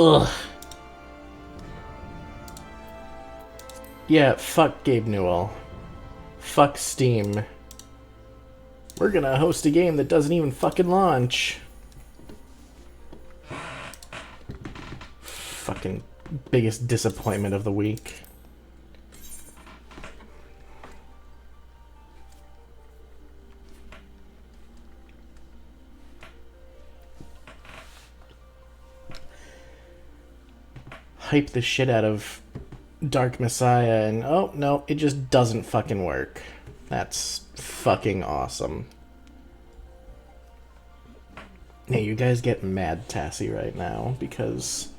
Ugh. Yeah, fuck Gabe Newell. Fuck Steam. We're gonna host a game that doesn't even fucking launch. Fucking biggest disappointment of the week. Hype the shit out of Dark Messiah and oh no, it just doesn't fucking work. That's fucking awesome. Hey, you guys get mad Tassie right now because,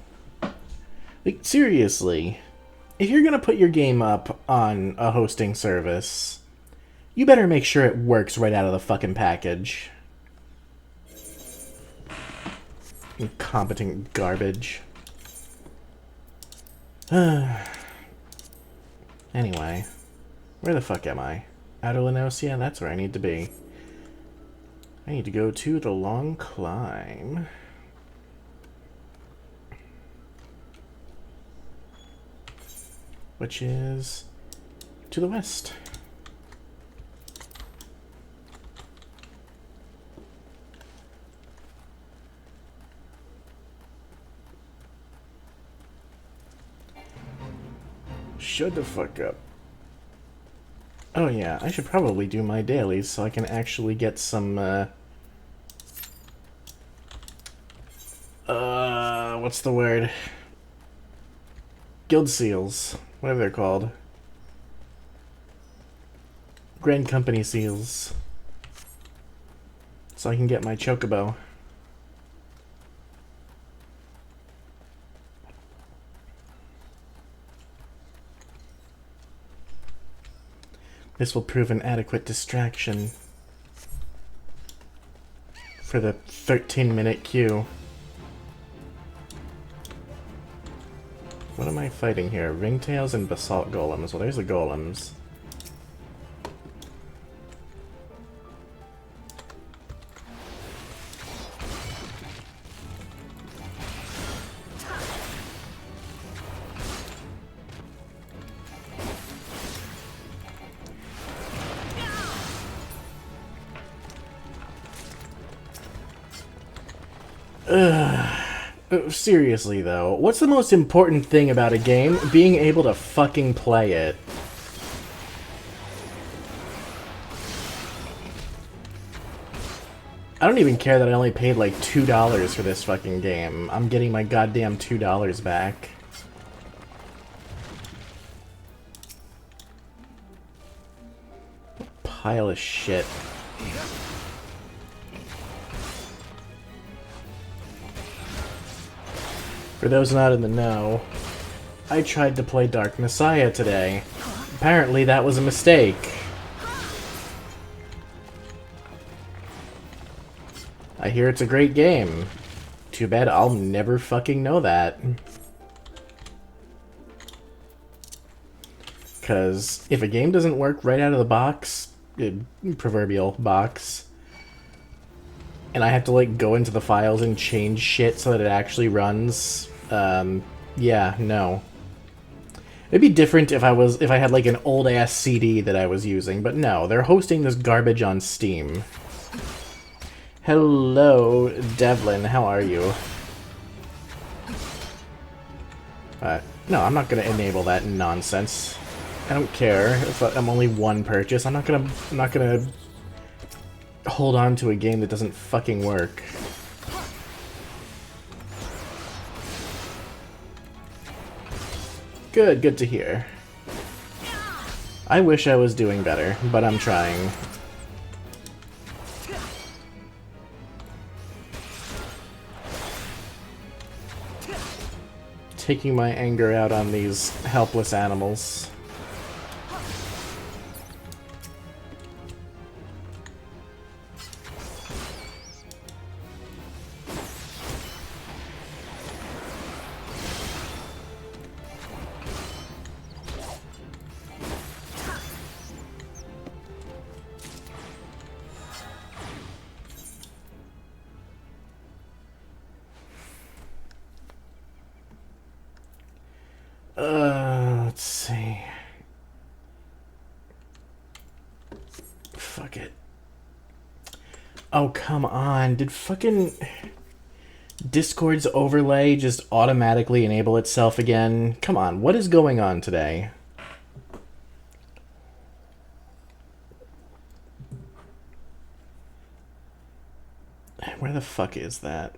like, seriously, if you're gonna put your game up on a hosting service, you better make sure it works right out of the fucking package. Incompetent garbage. Anyway, where the fuck am I? Out of Lenosia? That's where I need to be. I need to go to the Long Climb. Which is to the west. Shut the fuck up. Oh yeah, I should probably do my dailies so I can actually get some, what's the word? Guild seals. Whatever they're called. Grand Company seals. So I can get my chocobo. This will prove an adequate distraction for the 13-minute queue. What am I fighting here? Ringtails and basalt golems. Well, there's the golems. Seriously though, what's the most important thing about a game? Being able to fucking play it. I don't even care that I only paid like $2 for this fucking game. I'm getting my goddamn $2 back. Pile of shit. For those not in the know, I tried to play Dark Messiah today. Apparently that was a mistake. I hear it's a great game. Too bad I'll never fucking know that. Because if a game doesn't work right out of the box, proverbial box, and I have to like go into the files and change shit so that it actually runs, yeah, no. It'd be different if I had like an old ass CD that I was using, but no, they're hosting this garbage on Steam. Hello, Devlin, how are you? No, I'm not gonna enable that nonsense. I don't care if I'm only one purchase. I'm not gonna hold on to a game that doesn't fucking work. Good to hear. I wish I was doing better, but I'm trying. Taking my anger out on these helpless animals. Oh, come on. Did fucking Discord's overlay just automatically enable itself again? Come on, what is going on today? Where the fuck is that?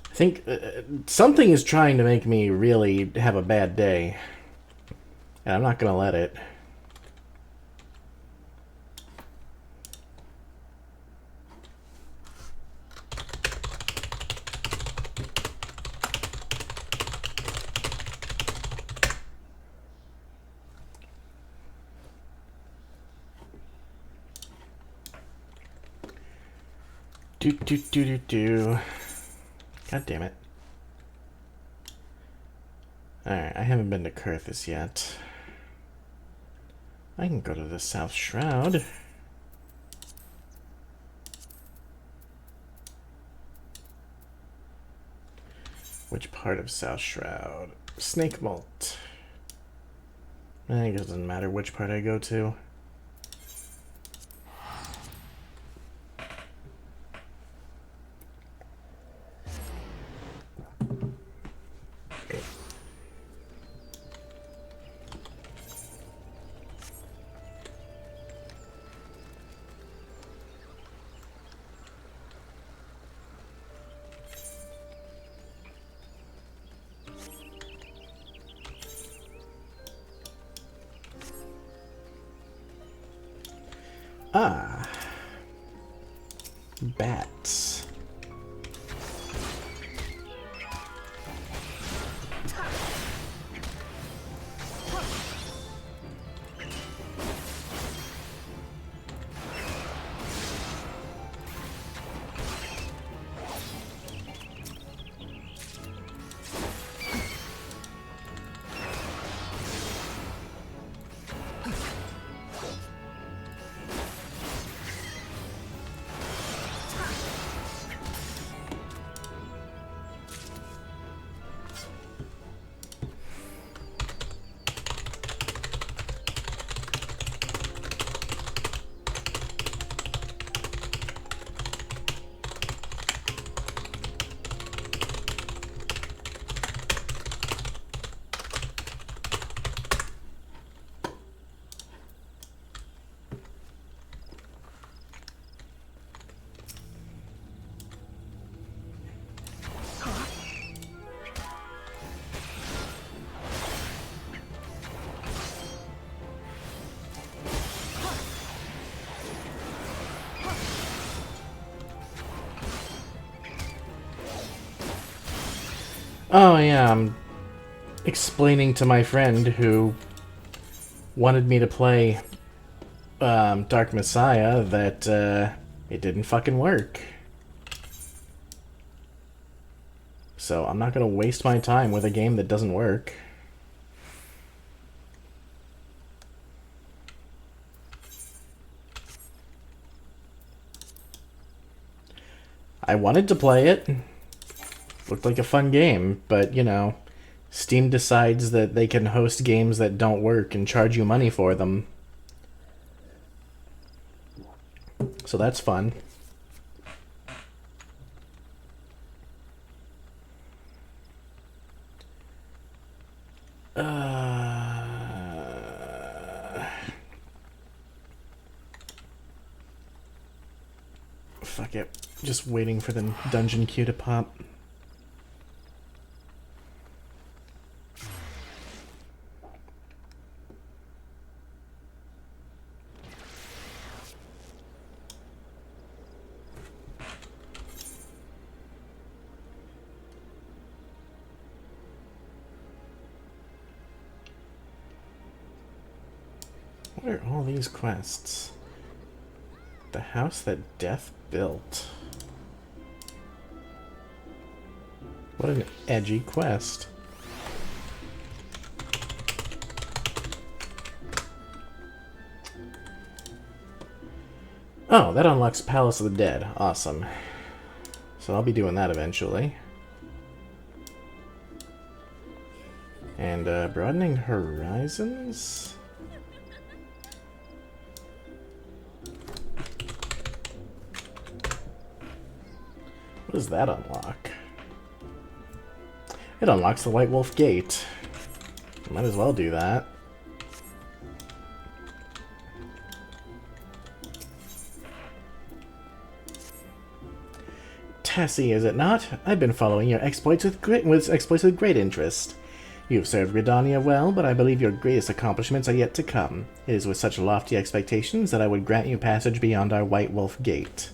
I think something is trying to make me really have a bad day. And I'm not gonna let it. Do. God damn it. Alright, I haven't been to Kurthis yet. I can go to the South Shroud. Which part of South Shroud? Snake Molt. I think it doesn't matter which part I go to. Ah. Bats. Oh yeah, I'm explaining to my friend who wanted me to play Dark Messiah that it didn't fucking work. So I'm not gonna waste my time with a game that doesn't work. I wanted to play it. Looked like a fun game, but, you know, Steam decides that they can host games that don't work and charge you money for them. So that's fun. Fuck it. Just waiting for the dungeon queue to pop. What are all these quests? The house that death built. What an edgy quest. Oh, that unlocks Palace of the Dead. Awesome. So I'll be doing that eventually. And broadening horizons? What does that unlock? It unlocks the White Wolf Gate. Might as well do that. Tassie, is it not? I've been following your exploits with great interest. You've served Gridania well, but I believe your greatest accomplishments are yet to come. It is with such lofty expectations that I would grant you passage beyond our White Wolf Gate.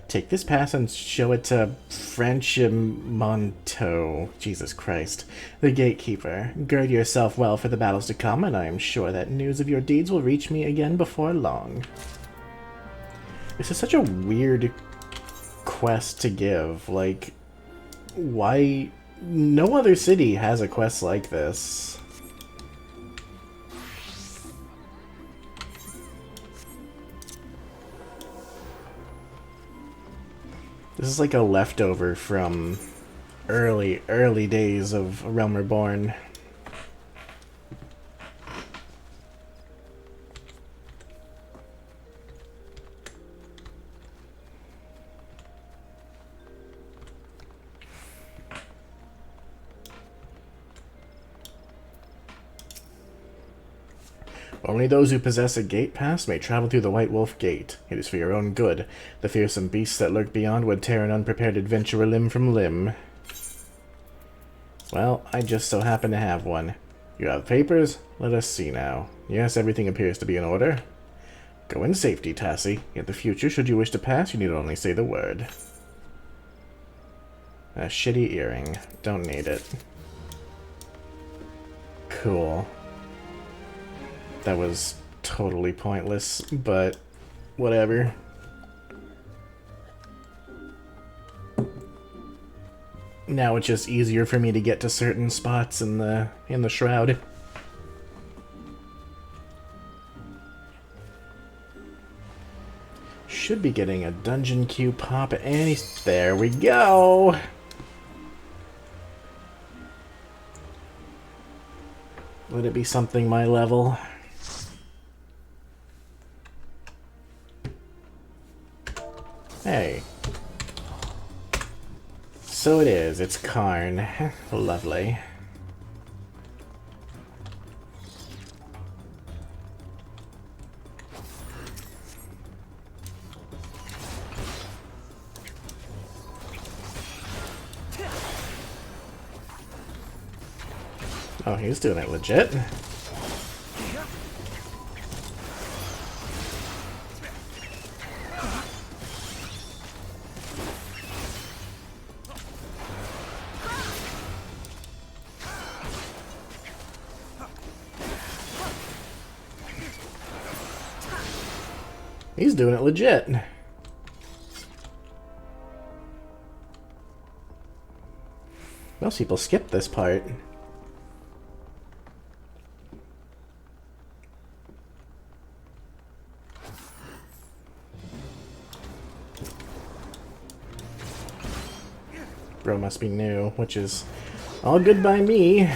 Take this pass and show it to Franchimonto, Jesus Christ, the Gatekeeper. Gird yourself well for the battles to come, and I am sure that news of your deeds will reach me again before long. This is such a weird quest to give. Like, why? No other city has a quest like this. This is like a leftover from early days of Realm Reborn. Only those who possess a gate pass may travel through the White Wolf Gate. It is for your own good. The fearsome beasts that lurk beyond would tear an unprepared adventurer limb from limb. Well, I just so happen to have one. You have papers? Let us see now. Yes, everything appears to be in order. Go in safety, Tassie. In the future, should you wish to pass, you need only say the word. A shitty earring. Don't need it. Cool. That was totally pointless, but whatever. Now it's just easier for me to get to certain spots in the shroud. Should be getting a dungeon queue pop any. There we go. Would it be something my level? Hey. So it is. It's Karn. Lovely. Oh, he's doing it legit. He's doing it legit. Most people skip this part. Bro must be new, which is all good by me.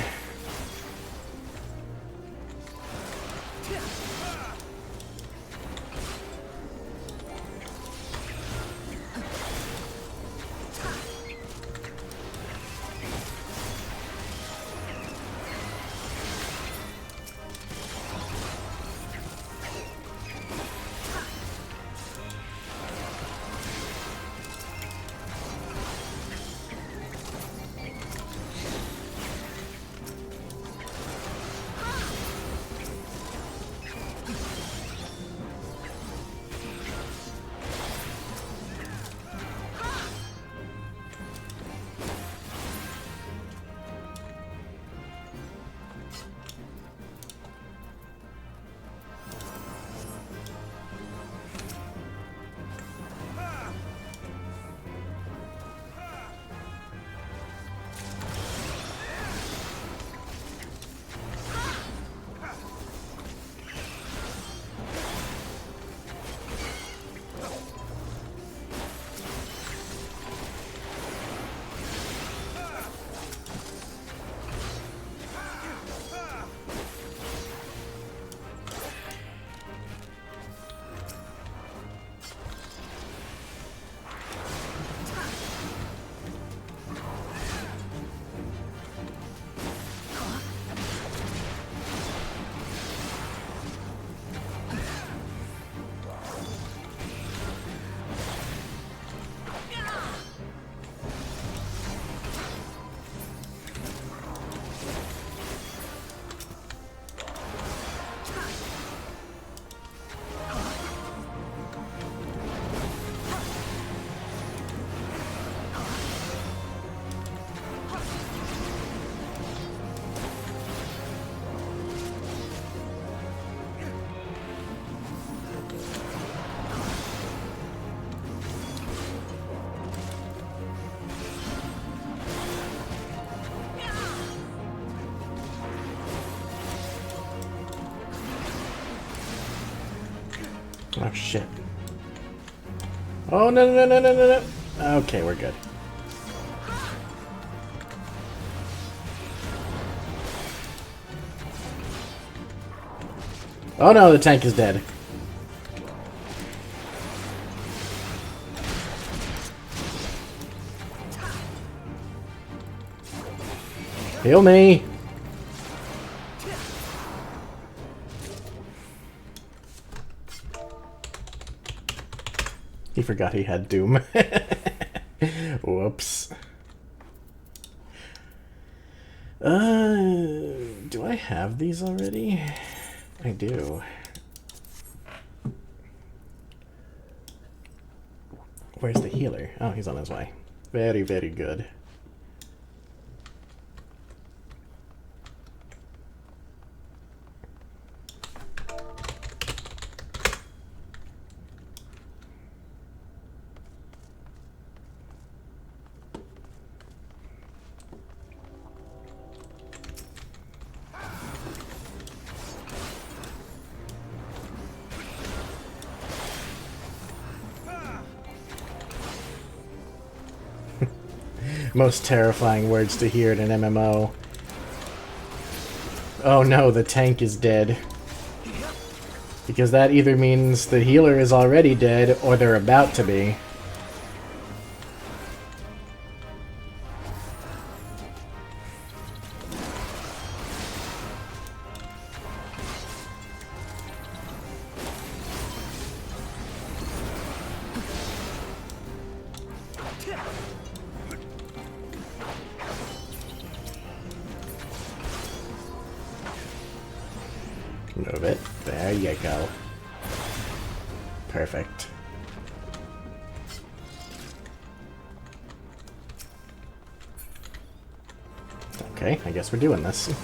Oh, shit. Oh, no, no, no, no, no, no. Okay, we're good. Oh no, the tank is dead. Heal me! He forgot he had Doom. Whoops. Do I have these already? I do. Where's the healer? Oh, he's on his way. Very, very good. Most terrifying words to hear in an MMO. Oh no, the tank is dead. Because that either means the healer is already dead, or they're about to be. Move it. There you go. Perfect. Okay, I guess we're doing this.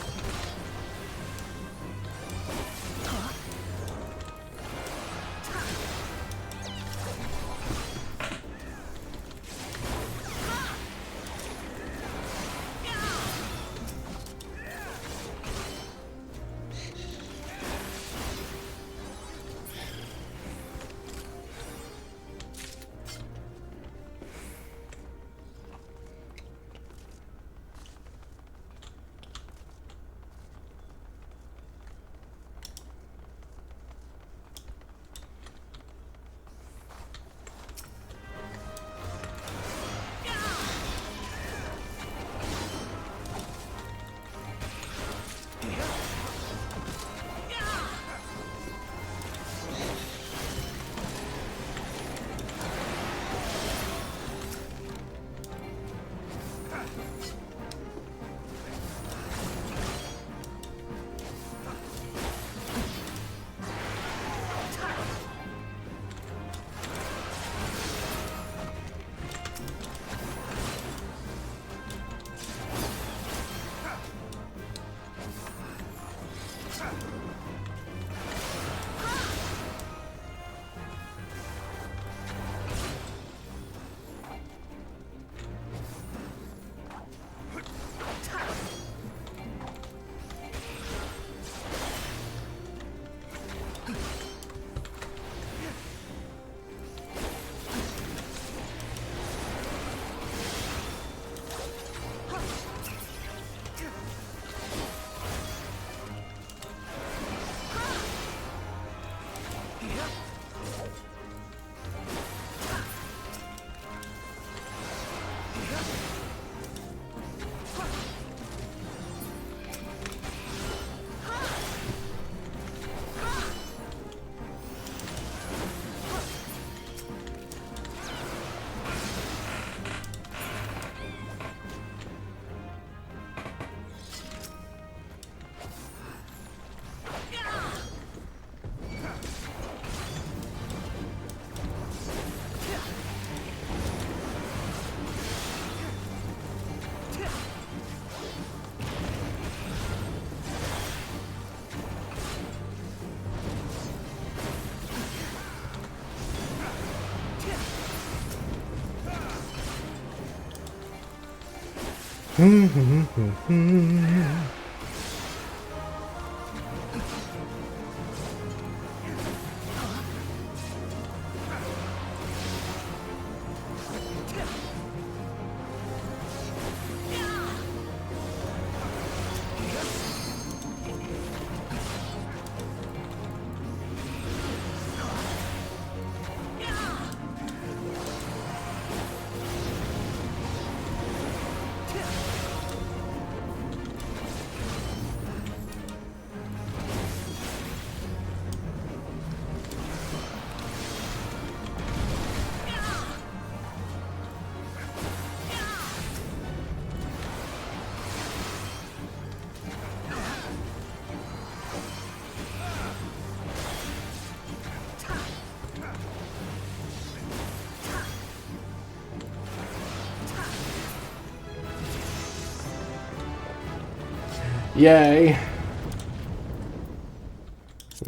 Yay!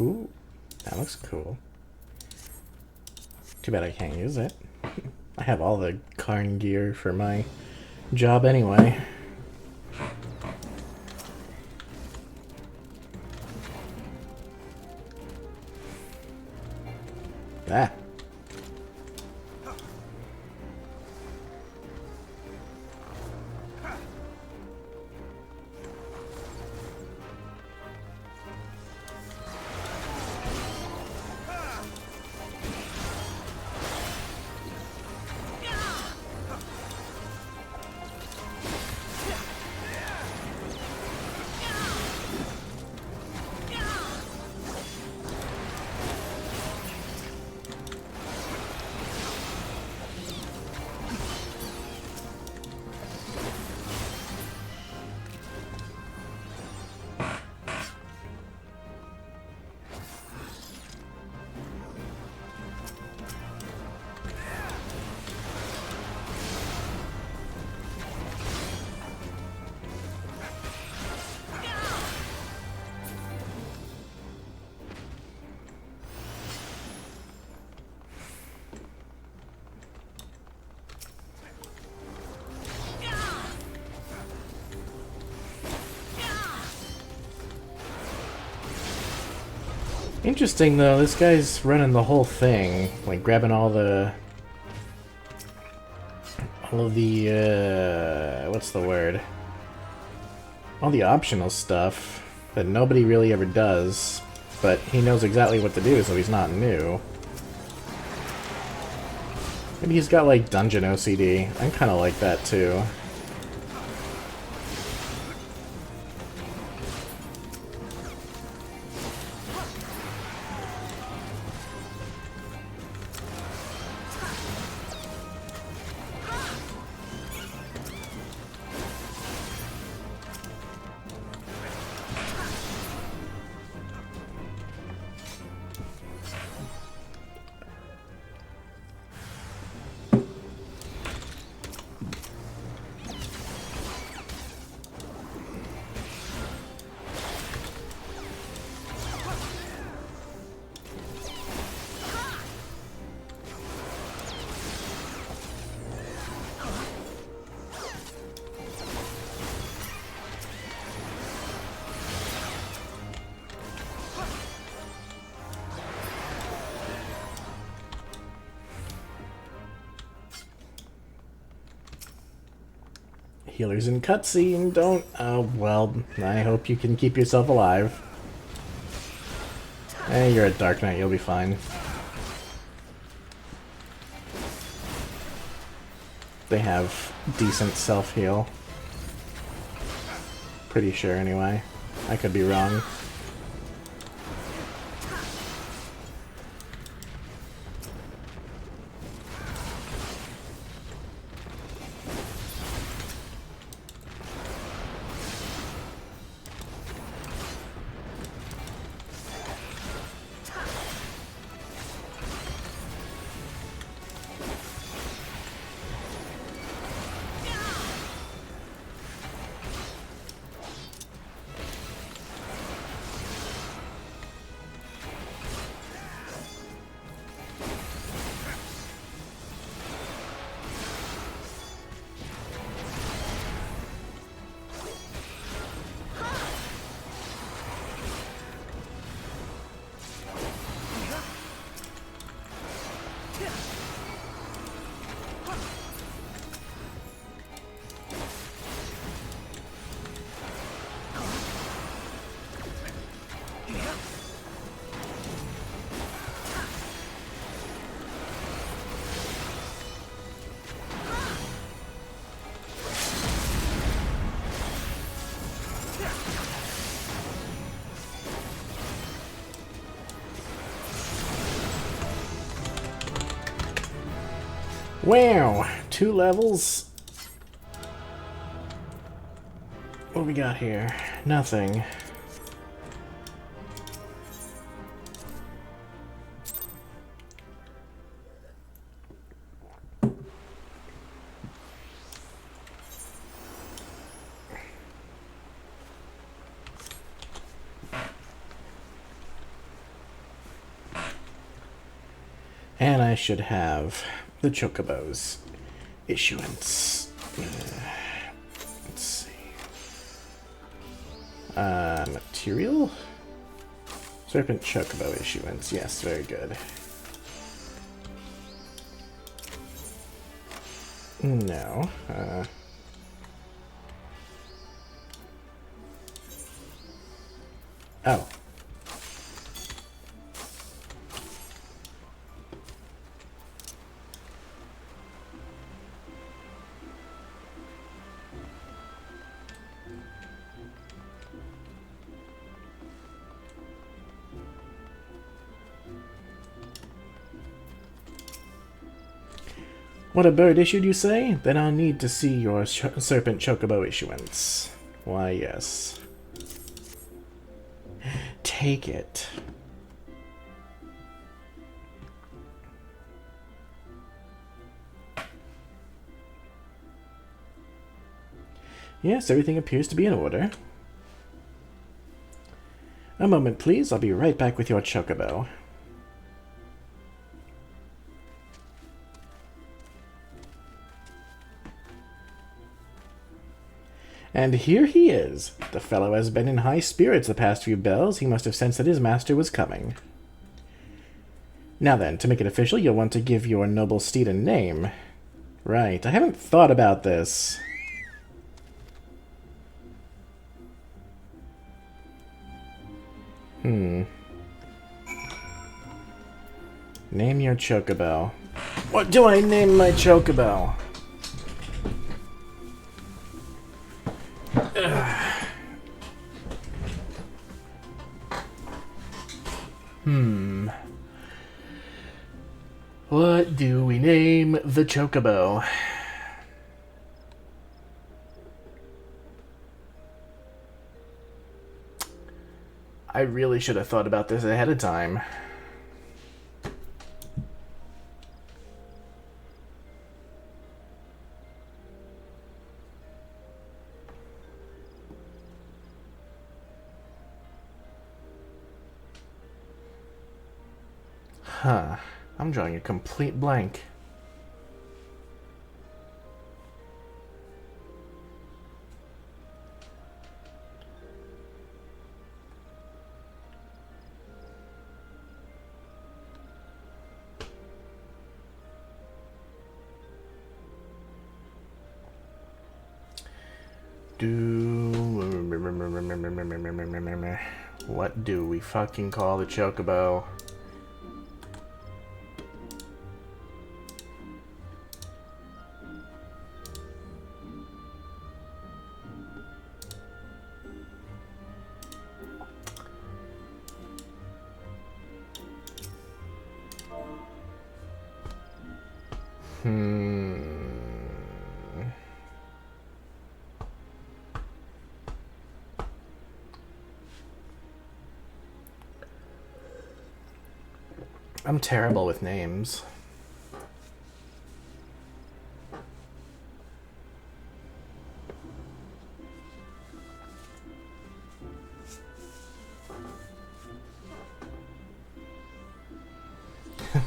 Ooh, that looks cool. Too bad I can't use it. I have all the Karn gear for my job anyway. Ah. Interesting though, this guy's running the whole thing, like grabbing all of the, what's the word? All the optional stuff that nobody really ever does, but he knows exactly what to do, so he's not new. Maybe he's got like dungeon OCD. I'm kind of like that too. Healers in cutscene don't... Oh, well, I hope you can keep yourself alive. Eh, you're a Dark Knight, you'll be fine. They have decent self-heal. Pretty sure, anyway. I could be wrong. Wow! 2 levels? What do we got here? Nothing. And I should have the Chocobo's issuance. Let's see. Material? Serpent Chocobo issuance. Yes, very good. No. Oh. What a bird issued, you say? Then I'll need to see your Serpent Chocobo issuance. Why, yes. Take it. Yes, everything appears to be in order. A moment, please. I'll be right back with your Chocobo. And here he is. The fellow has been in high spirits the past few bells. He must have sensed that his master was coming. Now then, to make it official, you'll want to give your noble steed a name. Right, I haven't thought about this. Name your Chocobo. What do I name my Chocobo? What do we name the Chocobo? I really should have thought about this ahead of time. Huh. I'm drawing a complete blank. What do we fucking call the Chocobo? I'm terrible with names.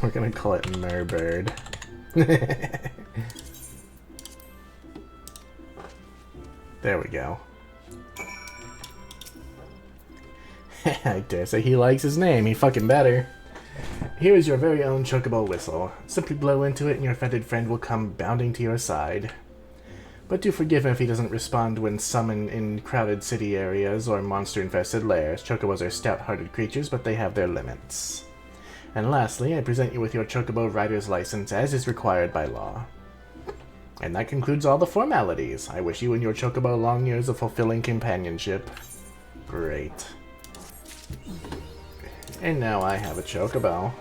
We're gonna call it Merbird. There we go. I dare say he likes his name. He fucking better. Here is your very own Chocobo whistle. Simply blow into it and your feathered friend will come bounding to your side. But do forgive him if he doesn't respond when summoned in crowded city areas or monster-infested lairs. Chocobos are stout-hearted creatures, but they have their limits. And lastly, I present you with your Chocobo rider's license as is required by law. And that concludes all the formalities. I wish you and your Chocobo long years of fulfilling companionship. Great. And now I have a Chocobo.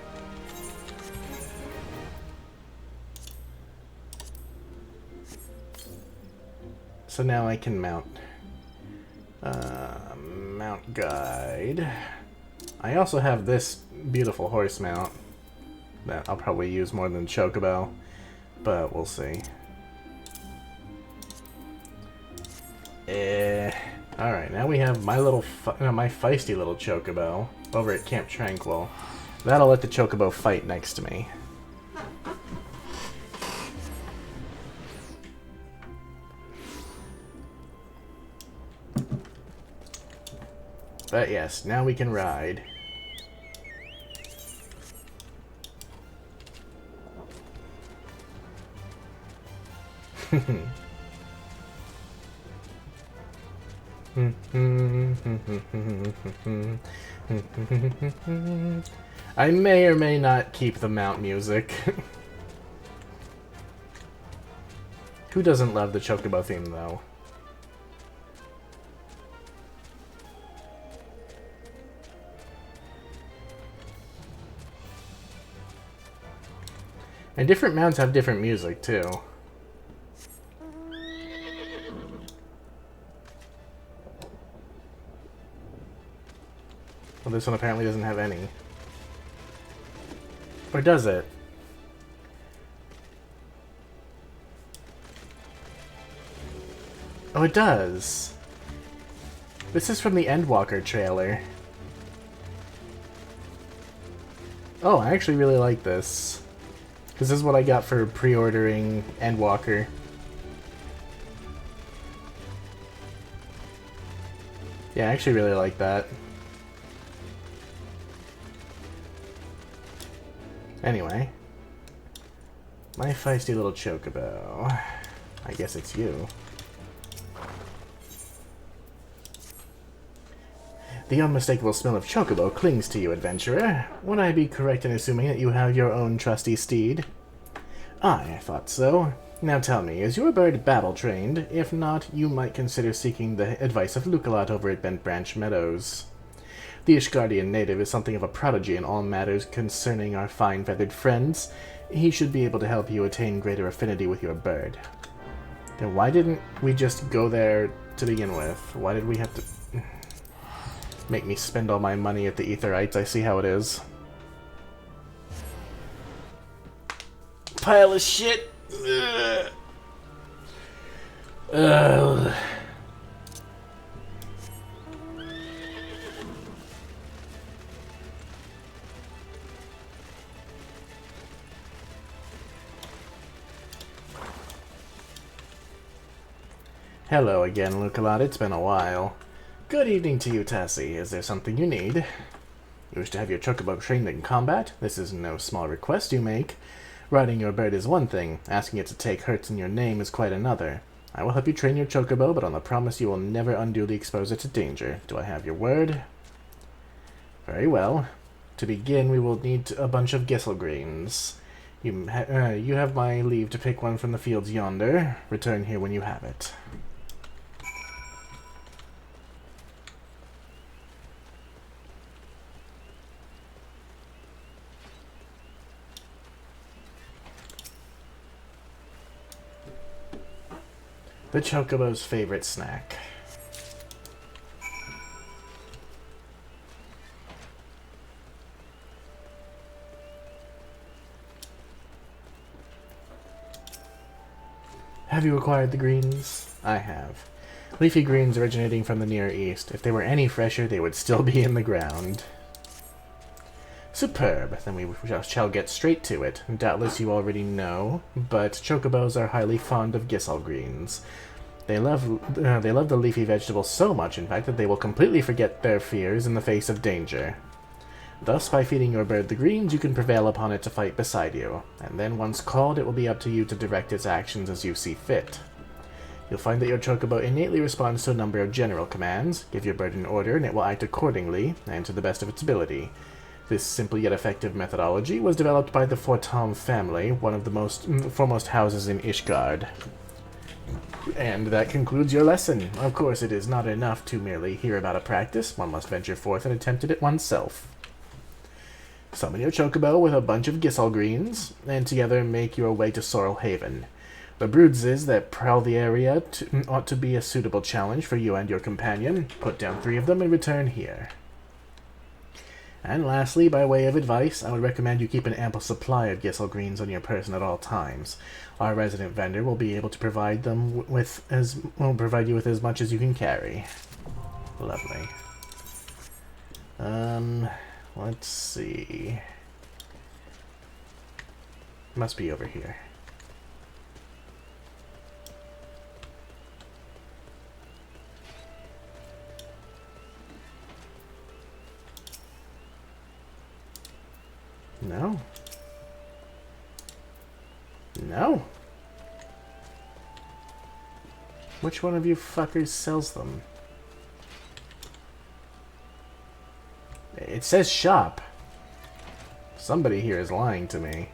So now I can mount guide. I also have this beautiful horse mount that I'll probably use more than Chocobo, but we'll see. Alright, now we have my little, my feisty little Chocobo over at Camp Tranquil. That'll let the Chocobo fight next to me. But yes, now we can ride. I may or may not keep the mount music. Who doesn't love the Chocobo theme, though? And different mounts have different music, too. Well, this one apparently doesn't have any. Or does it? Oh, it does. This is from the Endwalker trailer. Oh, I actually really like this. Because this is what I got for pre-ordering Endwalker. Yeah, I actually really like that. Anyway. My feisty little Chocobo. I guess it's you. The unmistakable smell of Chocobo clings to you, adventurer. Would I be correct in assuming that you have your own trusty steed? Aye, I thought so. Now tell me, is your bird battle-trained? If not, you might consider seeking the advice of Lukalot over at Bent Branch Meadows. The Ishgardian native is something of a prodigy in all matters concerning our fine-feathered friends. He should be able to help you attain greater affinity with your bird. Then why didn't we just go there to begin with? Why did we have to make me spend all my money at the Aetherites? I see how it is. Pile of shit! Ugh. Ugh. Hello again, Lukalot. It's been a while. Good evening to you, Tassie. Is there something you need? You wish to have your Chocobo trained in combat? This is no small request you make. Riding your bird is one thing. Asking it to take hurts in your name is quite another. I will help you train your Chocobo, but on the promise you will never unduly expose it to danger. Do I have your word? Very well. To begin, we will need a bunch of Gisselgreens. You have my leave to pick one from the fields yonder. Return here when you have it. The Chocobo's favorite snack. Have you acquired the greens? I have. Leafy greens originating from the Near East. If they were any fresher, they would still be in the ground. Superb. Then we shall get straight to it. Doubtless you already know, but Chocobos are highly fond of Gisselgreens. They love the leafy vegetable so much, in fact, that they will completely forget their fears in the face of danger. Thus, by feeding your bird the greens, you can prevail upon it to fight beside you, and then once called, it will be up to you to direct its actions as you see fit. You'll find that your Chocobo innately responds to a number of general commands. Give your bird an order, and it will act accordingly, and to the best of its ability. This simple yet effective methodology was developed by the Fortom family, one of the foremost houses in Ishgard. And that concludes your lesson. Of course, it is not enough to merely hear about a practice. One must venture forth and attempt it oneself. Summon your Chocobo with a bunch of Gisselgreens, and together make your way to Sorrel Haven. The broodses that prowl the area ought to be a suitable challenge for you and your companion. Put down 3 of them and return here. And lastly, by way of advice, I would recommend you keep an ample supply of Gisselgreens on your person at all times. Our resident vendor will be able to provide you with as much as you can carry. Lovely. Let's see. Must be over here. No? Which one of you fuckers sells them? It says shop. Somebody here is lying to me.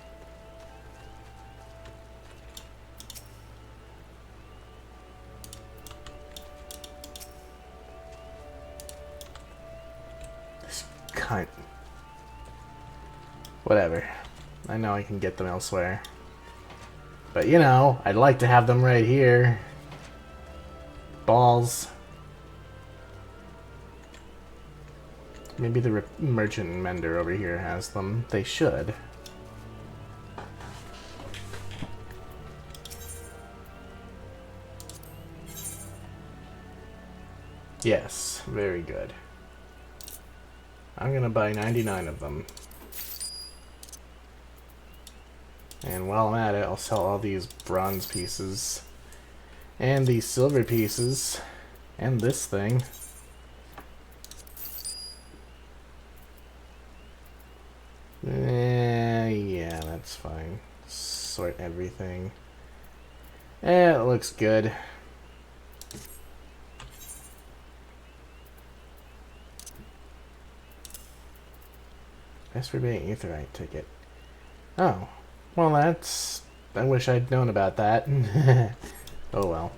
This cunt. Whatever. I know I can get them elsewhere. But you know, I'd like to have them right here. Balls. Maybe the merchant and mender over here has them. They should. Yes, very good. I'm gonna buy 99 of them. And while I'm at it, I'll sell all these bronze pieces. And these silver pieces. And this thing. Yeah, that's fine. Sort everything. It looks good. Best for being Aetherite ticket. Oh. Well, that's... I wish I'd known about that. Oh well.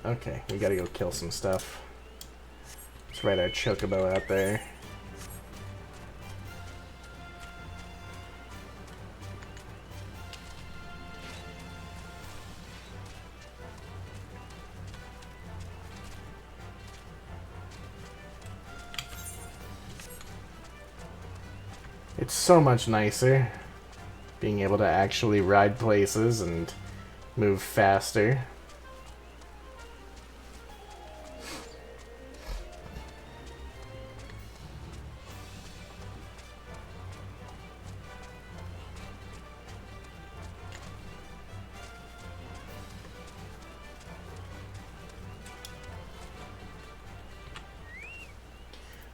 Okay, we gotta go kill some stuff. Let's ride our chocobo out there. It's so much nicer being able to actually ride places and move faster.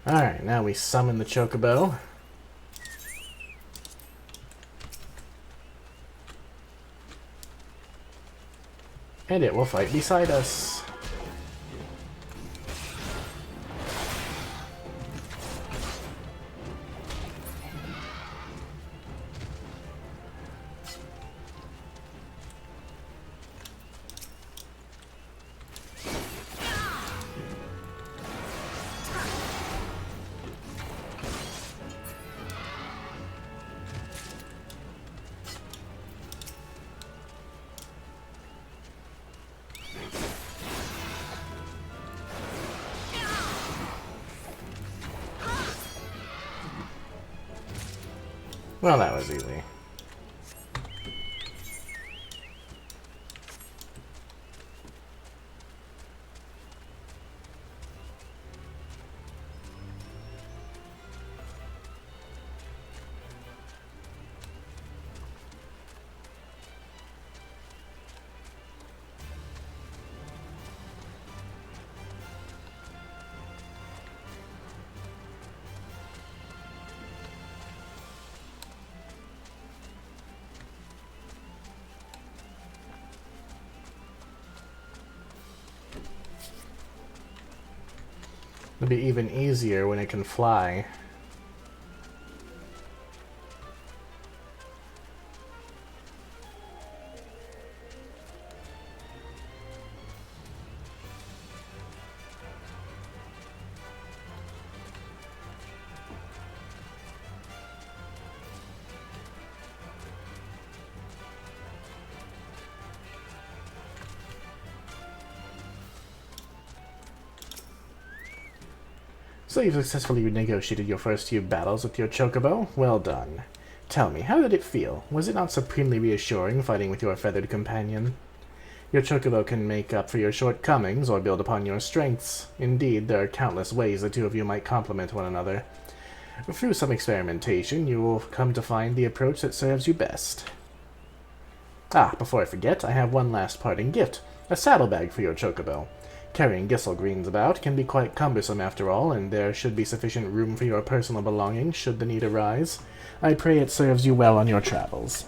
Alright, now we summon the chocobo. And it will fight beside us. Well, that was easy. It'll be even easier when it can fly. So you've successfully negotiated your first few battles with your chocobo? Well done. Tell me, how did it feel? Was it not supremely reassuring fighting with your feathered companion? Your chocobo can make up for your shortcomings or build upon your strengths. Indeed, there are countless ways the two of you might complement one another. Through some experimentation, you will come to find the approach that serves you best. Ah, before I forget, I have one last parting gift. A saddlebag for your chocobo. Carrying Gisselgreens about can be quite cumbersome after all, and there should be sufficient room for your personal belongings should the need arise. I pray it serves you well on your travels.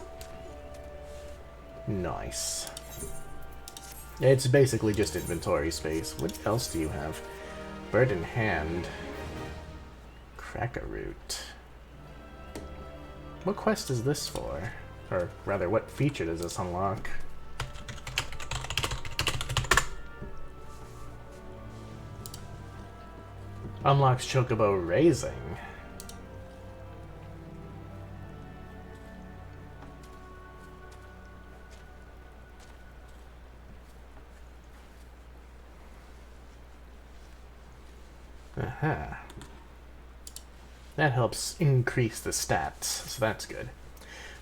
Nice. It's basically just inventory space. What else do you have? Bird in hand. Cracker root. What quest is this for? Or rather, what feature does this unlock? Unlocks Chocobo raising. Aha. That helps increase the stats, so that's good.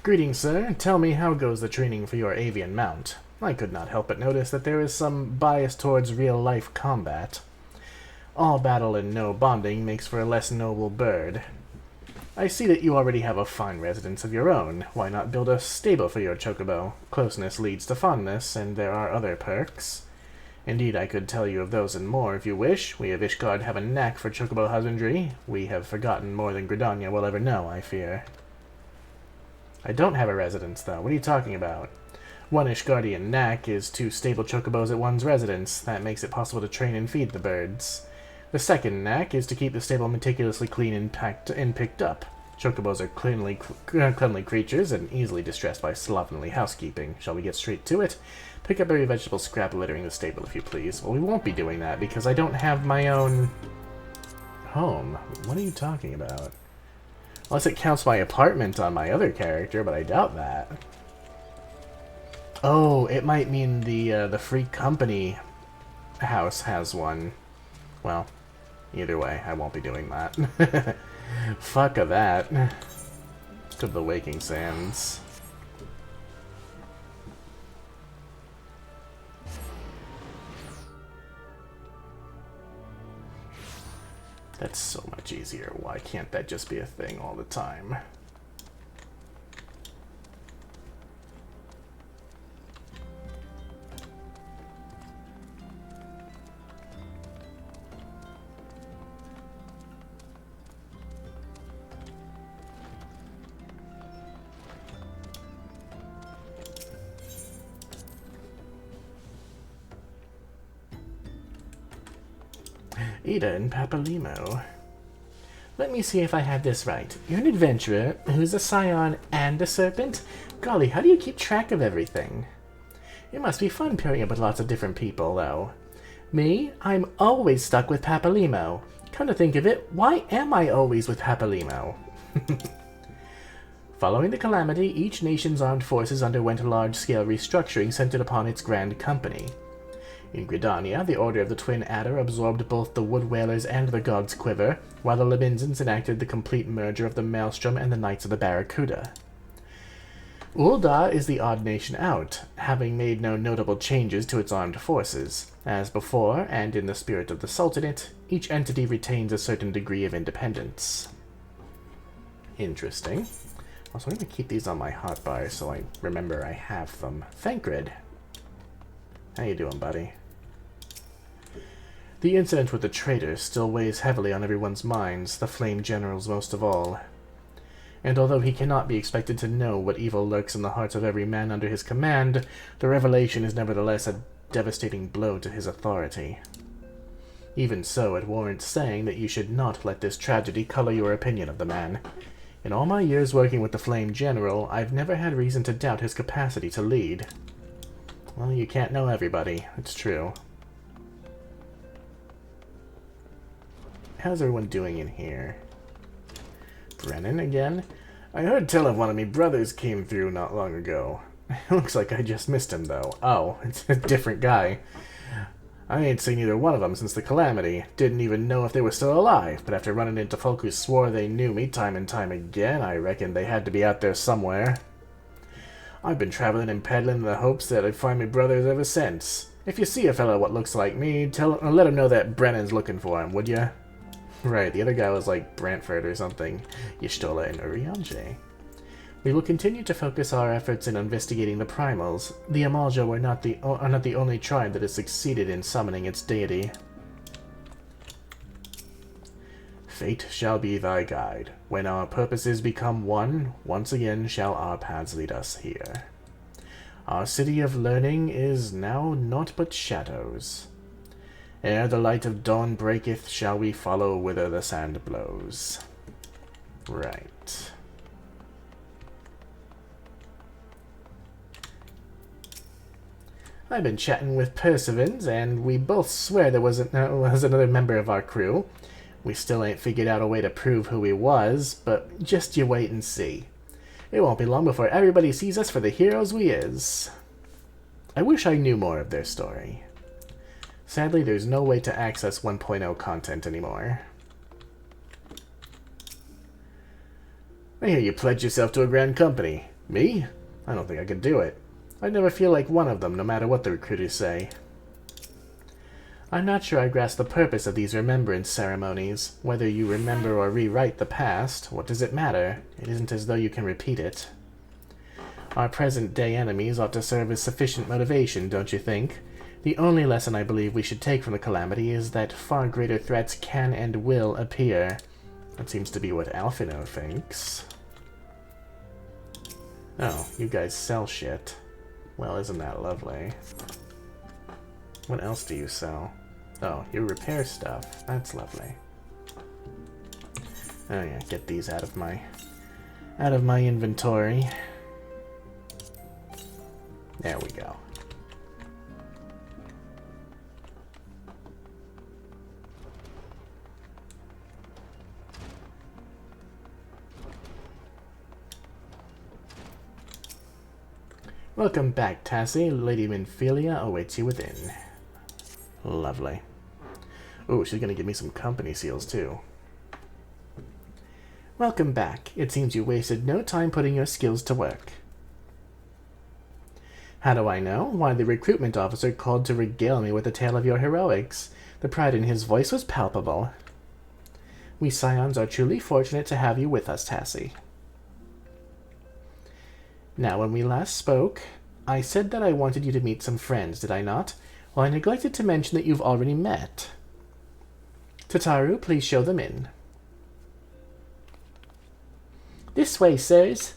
Greetings, sir. Tell me, how goes the training for your avian mount? I could not help but notice that there is some bias towards real-life combat. All battle and no bonding makes for a less noble bird. I see that you already have a fine residence of your own. Why not build a stable for your chocobo? Closeness leads to fondness, and there are other perks. Indeed, I could tell you of those and more if you wish. We of Ishgard have a knack for chocobo husbandry. We have forgotten more than Gridania will ever know, I fear. I don't have a residence, though. What are you talking about? One Ishgardian knack is to stable chocobos at one's residence. That makes it possible to train and feed the birds. The second knack is to keep the stable meticulously clean and picked up. Chocobos are cleanly creatures and easily distressed by slovenly housekeeping. Shall we get straight to it? Pick up every vegetable scrap littering the stable, if you please. Well, we won't be doing that because I don't have my own home. What are you talking about? Unless it counts my apartment on my other character, but I doubt that. Oh, it might mean the Free Company house has one. Well, either way, I won't be doing that. Fuck of that. Let's go to the Waking Sands. That's so much easier. Why can't that just be a thing all the time? Ida and Papalimo. Let me see if I have this right. You're an adventurer who's a scion and a serpent? Golly, how do you keep track of everything? It must be fun pairing up with lots of different people, though. Me? I'm always stuck with Papalimo. Come to think of it, why am I always with Papalimo? Following the calamity, each nation's armed forces underwent a large-scale restructuring centered upon its Grand Company. In Gridania, the Order of the Twin Adder absorbed both the Wood Whalers and the God's Quiver, while the Lebinzans enacted the complete merger of the Maelstrom and the Knights of the Barracuda. Ul'dah is the odd nation out, having made no notable changes to its armed forces. As before, and in the spirit of the Sultanate, each entity retains a certain degree of independence. Interesting. Also, I'm going to keep these on my hotbar so I remember I have them. Thancred. How you doing, buddy? The incident with the traitor still weighs heavily on everyone's minds, the Flame General's most of all. And although he cannot be expected to know what evil lurks in the hearts of every man under his command, the revelation is nevertheless a devastating blow to his authority. Even so, it warrants saying that you should not let this tragedy color your opinion of the man. In all my years working with the Flame General, I've never had reason to doubt his capacity to lead. Well, you can't know everybody, it's true. How's everyone doing in here? Brennan again? I heard tell of one of me brothers came through not long ago. Looks like I just missed him, though. Oh, it's a different guy. I ain't seen either one of them since the calamity. Didn't even know if they were still alive, but after running into folk who swore they knew me time and time again, I reckon they had to be out there somewhere. I've been traveling and peddling in the hopes that I'd find me brothers ever since. If you see a fellow what looks like me, let him know that Brennan's looking for him, would ya? Right, the other guy was like Brantford or something. Y'shtola and Urianger. We will continue to focus our efforts in investigating the primals. The Amalja are not the only tribe that has succeeded in summoning its deity. Fate shall be thy guide. When our purposes become one, once again shall our paths lead us here. Our city of learning is now naught but shadows. Ere the light of dawn breaketh, shall we follow whither the sand blows. Right. I've been chatting with Perseverance, and we both swear there was another member of our crew. We still ain't figured out a way to prove who he was, but just you wait and see. It won't be long before everybody sees us for the heroes we is. I wish I knew more of their story. Sadly, there's no way to access 1.0 content anymore. I hear you pledged yourself to a grand company. Me? I don't think I could do it. I'd never feel like one of them, no matter what the recruiters say. I'm not sure I grasp the purpose of these remembrance ceremonies. Whether you remember or rewrite the past, what does it matter? It isn't as though you can repeat it. Our present-day enemies ought to serve as sufficient motivation, don't you think? The only lesson I believe we should take from the calamity is that far greater threats can and will appear. That seems to be what Alphino thinks. Oh, you guys sell shit. Well, isn't that lovely? What else do you sell? Oh, you repair stuff. That's lovely. Oh yeah, get these out of my inventory. There we go. Welcome back, Tassie. Lady Minphilia awaits you within. Lovely. Ooh, she's gonna give me some company seals, too. Welcome back. It seems you wasted no time putting your skills to work. How do I know? Why, the recruitment officer called to regale me with a tale of your heroics. The pride in his voice was palpable. We Scions are truly fortunate to have you with us, Tassie. Now, when we last spoke, I said that I wanted you to meet some friends, did I not? Well, I neglected to mention that you've already met. Tataru, please show them in. This way, sirs.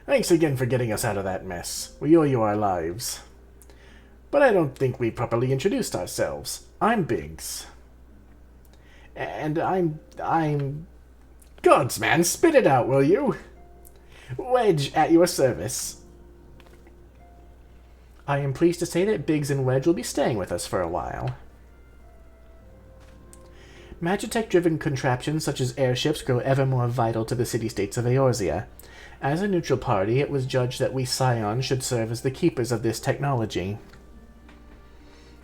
Thanks again for getting us out of that mess. We owe you our lives. But I don't think we properly introduced ourselves. I'm Biggs. And I'm... Gods, man, spit it out, will you? Wedge at your service. I am pleased to say that Biggs and Wedge will be staying with us for a while. Magitech-driven contraptions such as airships grow ever more vital to the city-states of Eorzea. As a neutral party, it was judged that we Scions should serve as the keepers of this technology.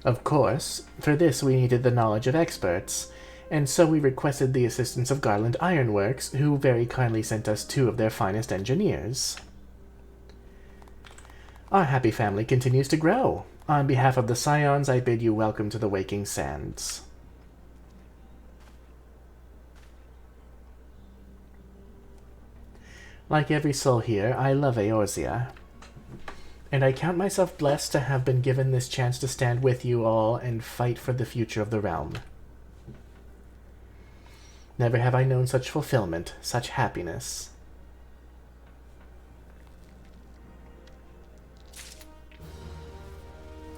Of course, for this we needed the knowledge of experts, and so we requested the assistance of Garland Ironworks, who very kindly sent us 2 of their finest engineers. Our happy family continues to grow. On behalf of the Scions, I bid you welcome to the Waking Sands. Like every soul here, I love Eorzea. And I count myself blessed to have been given this chance to stand with you all and fight for the future of the realm. Never have I known such fulfillment, such happiness.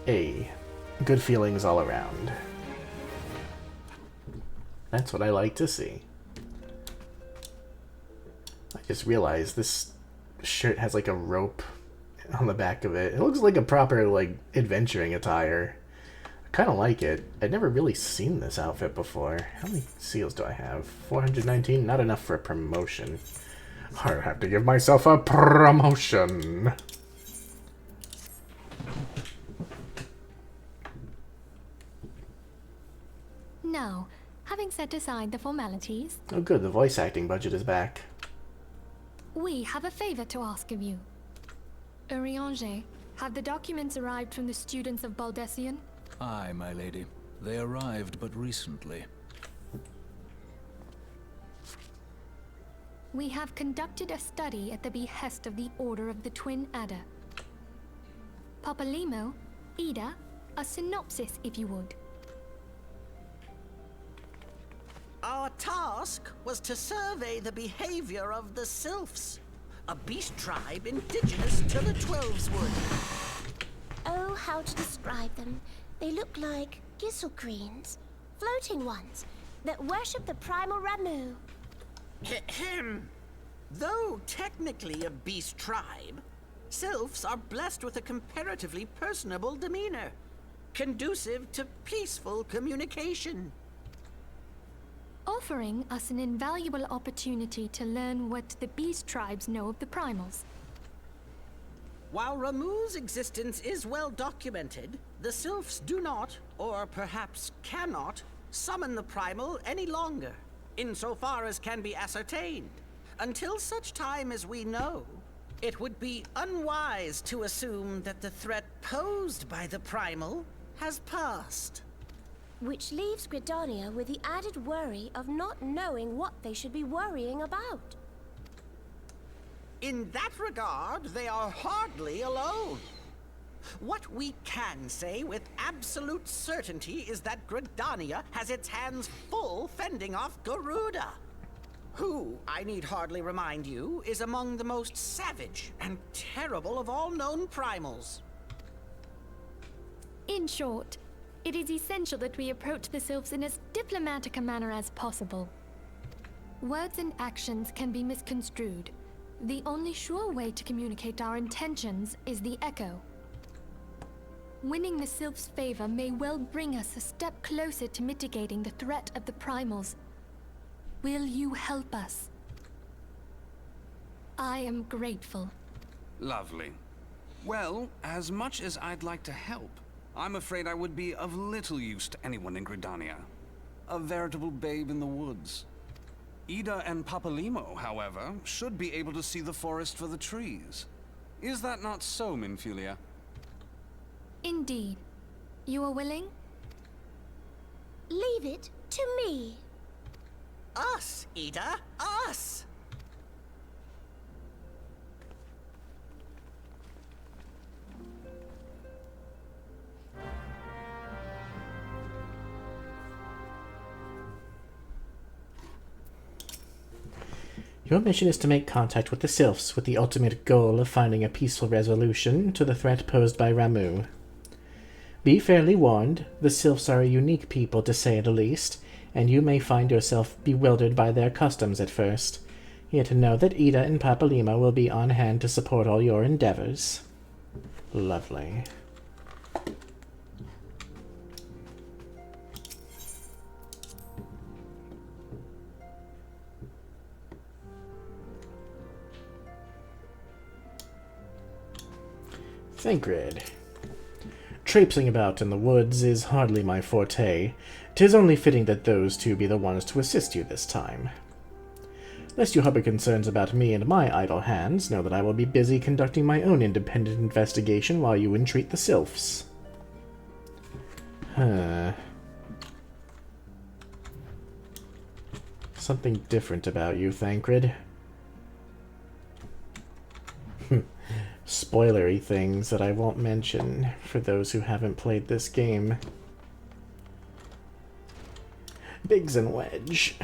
Good feelings all around. That's what I like to see. I just realized this shirt has like a rope on the back of it. It looks like a proper like adventuring attire. Kind of like it. I'd never really seen this outfit before. How many seals do I have? 419? Not enough for a promotion. I have to give myself a promotion. Now, having set aside the formalities... Oh good, the voice acting budget is back. We have a favor to ask of you. Urianger, have the documents arrived from the students of Baldessian? Aye, my lady. They arrived but recently. We have conducted a study at the behest of the Order of the Twin Adder. Papalimo, Ida, a synopsis if you would. Our task was to survey the behavior of the Sylphs, a beast tribe indigenous to the Twelveswood. Oh, how to describe them. They look like gizzle-greens, floating ones, that worship the primal Ramu. Ahem. Though technically a beast tribe, Sylphs are blessed with a comparatively personable demeanor, conducive to peaceful communication. Offering us an invaluable opportunity to learn what the beast tribes know of the primals. While Ramu's existence is well documented, the Sylphs do not, or perhaps cannot, summon the primal any longer, insofar as can be ascertained. Until such time as we know, it would be unwise to assume that the threat posed by the primal has passed. Which leaves Gridania with the added worry of not knowing what they should be worrying about. In that regard, they are hardly alone. What we can say with absolute certainty is that Gridania has its hands full fending off Garuda, who, I need hardly remind you, is among the most savage and terrible of all known primals. In short, it is essential that we approach the Sylphs in as diplomatic a manner as possible. Words and actions can be misconstrued. The only sure way to communicate our intentions is the echo. Winning the Sylphs' favor may well bring us a step closer to mitigating the threat of the primals. Will you help us? I am grateful. Lovely. Well, as much as I'd like to help, I'm afraid I would be of little use to anyone in Gridania. A veritable babe in the woods. Ida and Papalimo, however, should be able to see the forest for the trees. Is that not so, Minfilia? Indeed. You are willing? Leave it to me. Us, Ida, us! Your mission is to make contact with the Sylphs with the ultimate goal of finding a peaceful resolution to the threat posed by Ramu. Be fairly warned, the Sylphs are a unique people to say the least, and you may find yourself bewildered by their customs at first. Yet know that Ida and Papalima will be on hand to support all your endeavors. Lovely. Thancred. Traipsing about in the woods is hardly my forte. 'Tis only fitting that those two be the ones to assist you this time. Lest you harbor concerns about me and my idle hands, know that I will be busy conducting my own independent investigation while you entreat the Sylphs. Something different about you, Thancred. Spoilery things that I won't mention for those who haven't played this game. Biggs and Wedge.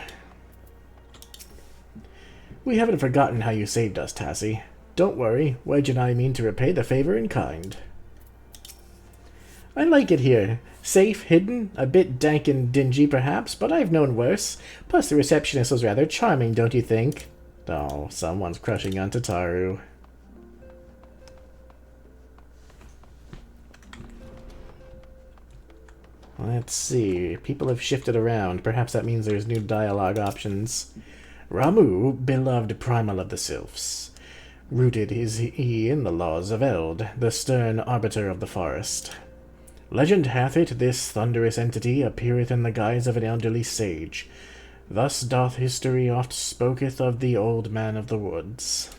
We haven't forgotten how you saved us, Tassie. Don't worry, Wedge and I mean to repay the favor in kind. I like it here. Safe, hidden, a bit dank and dingy perhaps, but I've known worse. Plus the receptionist was rather charming, don't you think? Oh, someone's crushing on Tataru. Let's see. People have shifted around. Perhaps that means there's new dialogue options. Ramu, beloved primal of the Sylphs. Rooted is he in the laws of Eld, the stern arbiter of the forest. Legend hath it this thunderous entity appeareth in the guise of an elderly sage. Thus doth history oft spoketh of the old man of the woods.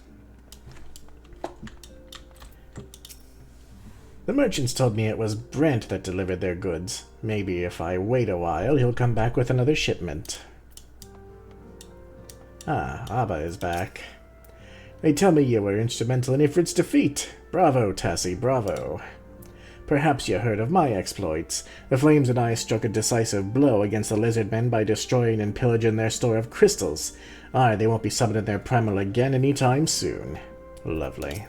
The merchants told me it was Brent that delivered their goods. Maybe if I wait a while, he'll come back with another shipment. Ah, Abba is back. They tell me you were instrumental in Ifrit's defeat. Bravo, Tassie, bravo. Perhaps you heard of my exploits. The Flames and I struck a decisive blow against the lizard men by destroying and pillaging their store of crystals. Aye, they won't be summoning their primal again any time soon. Lovely.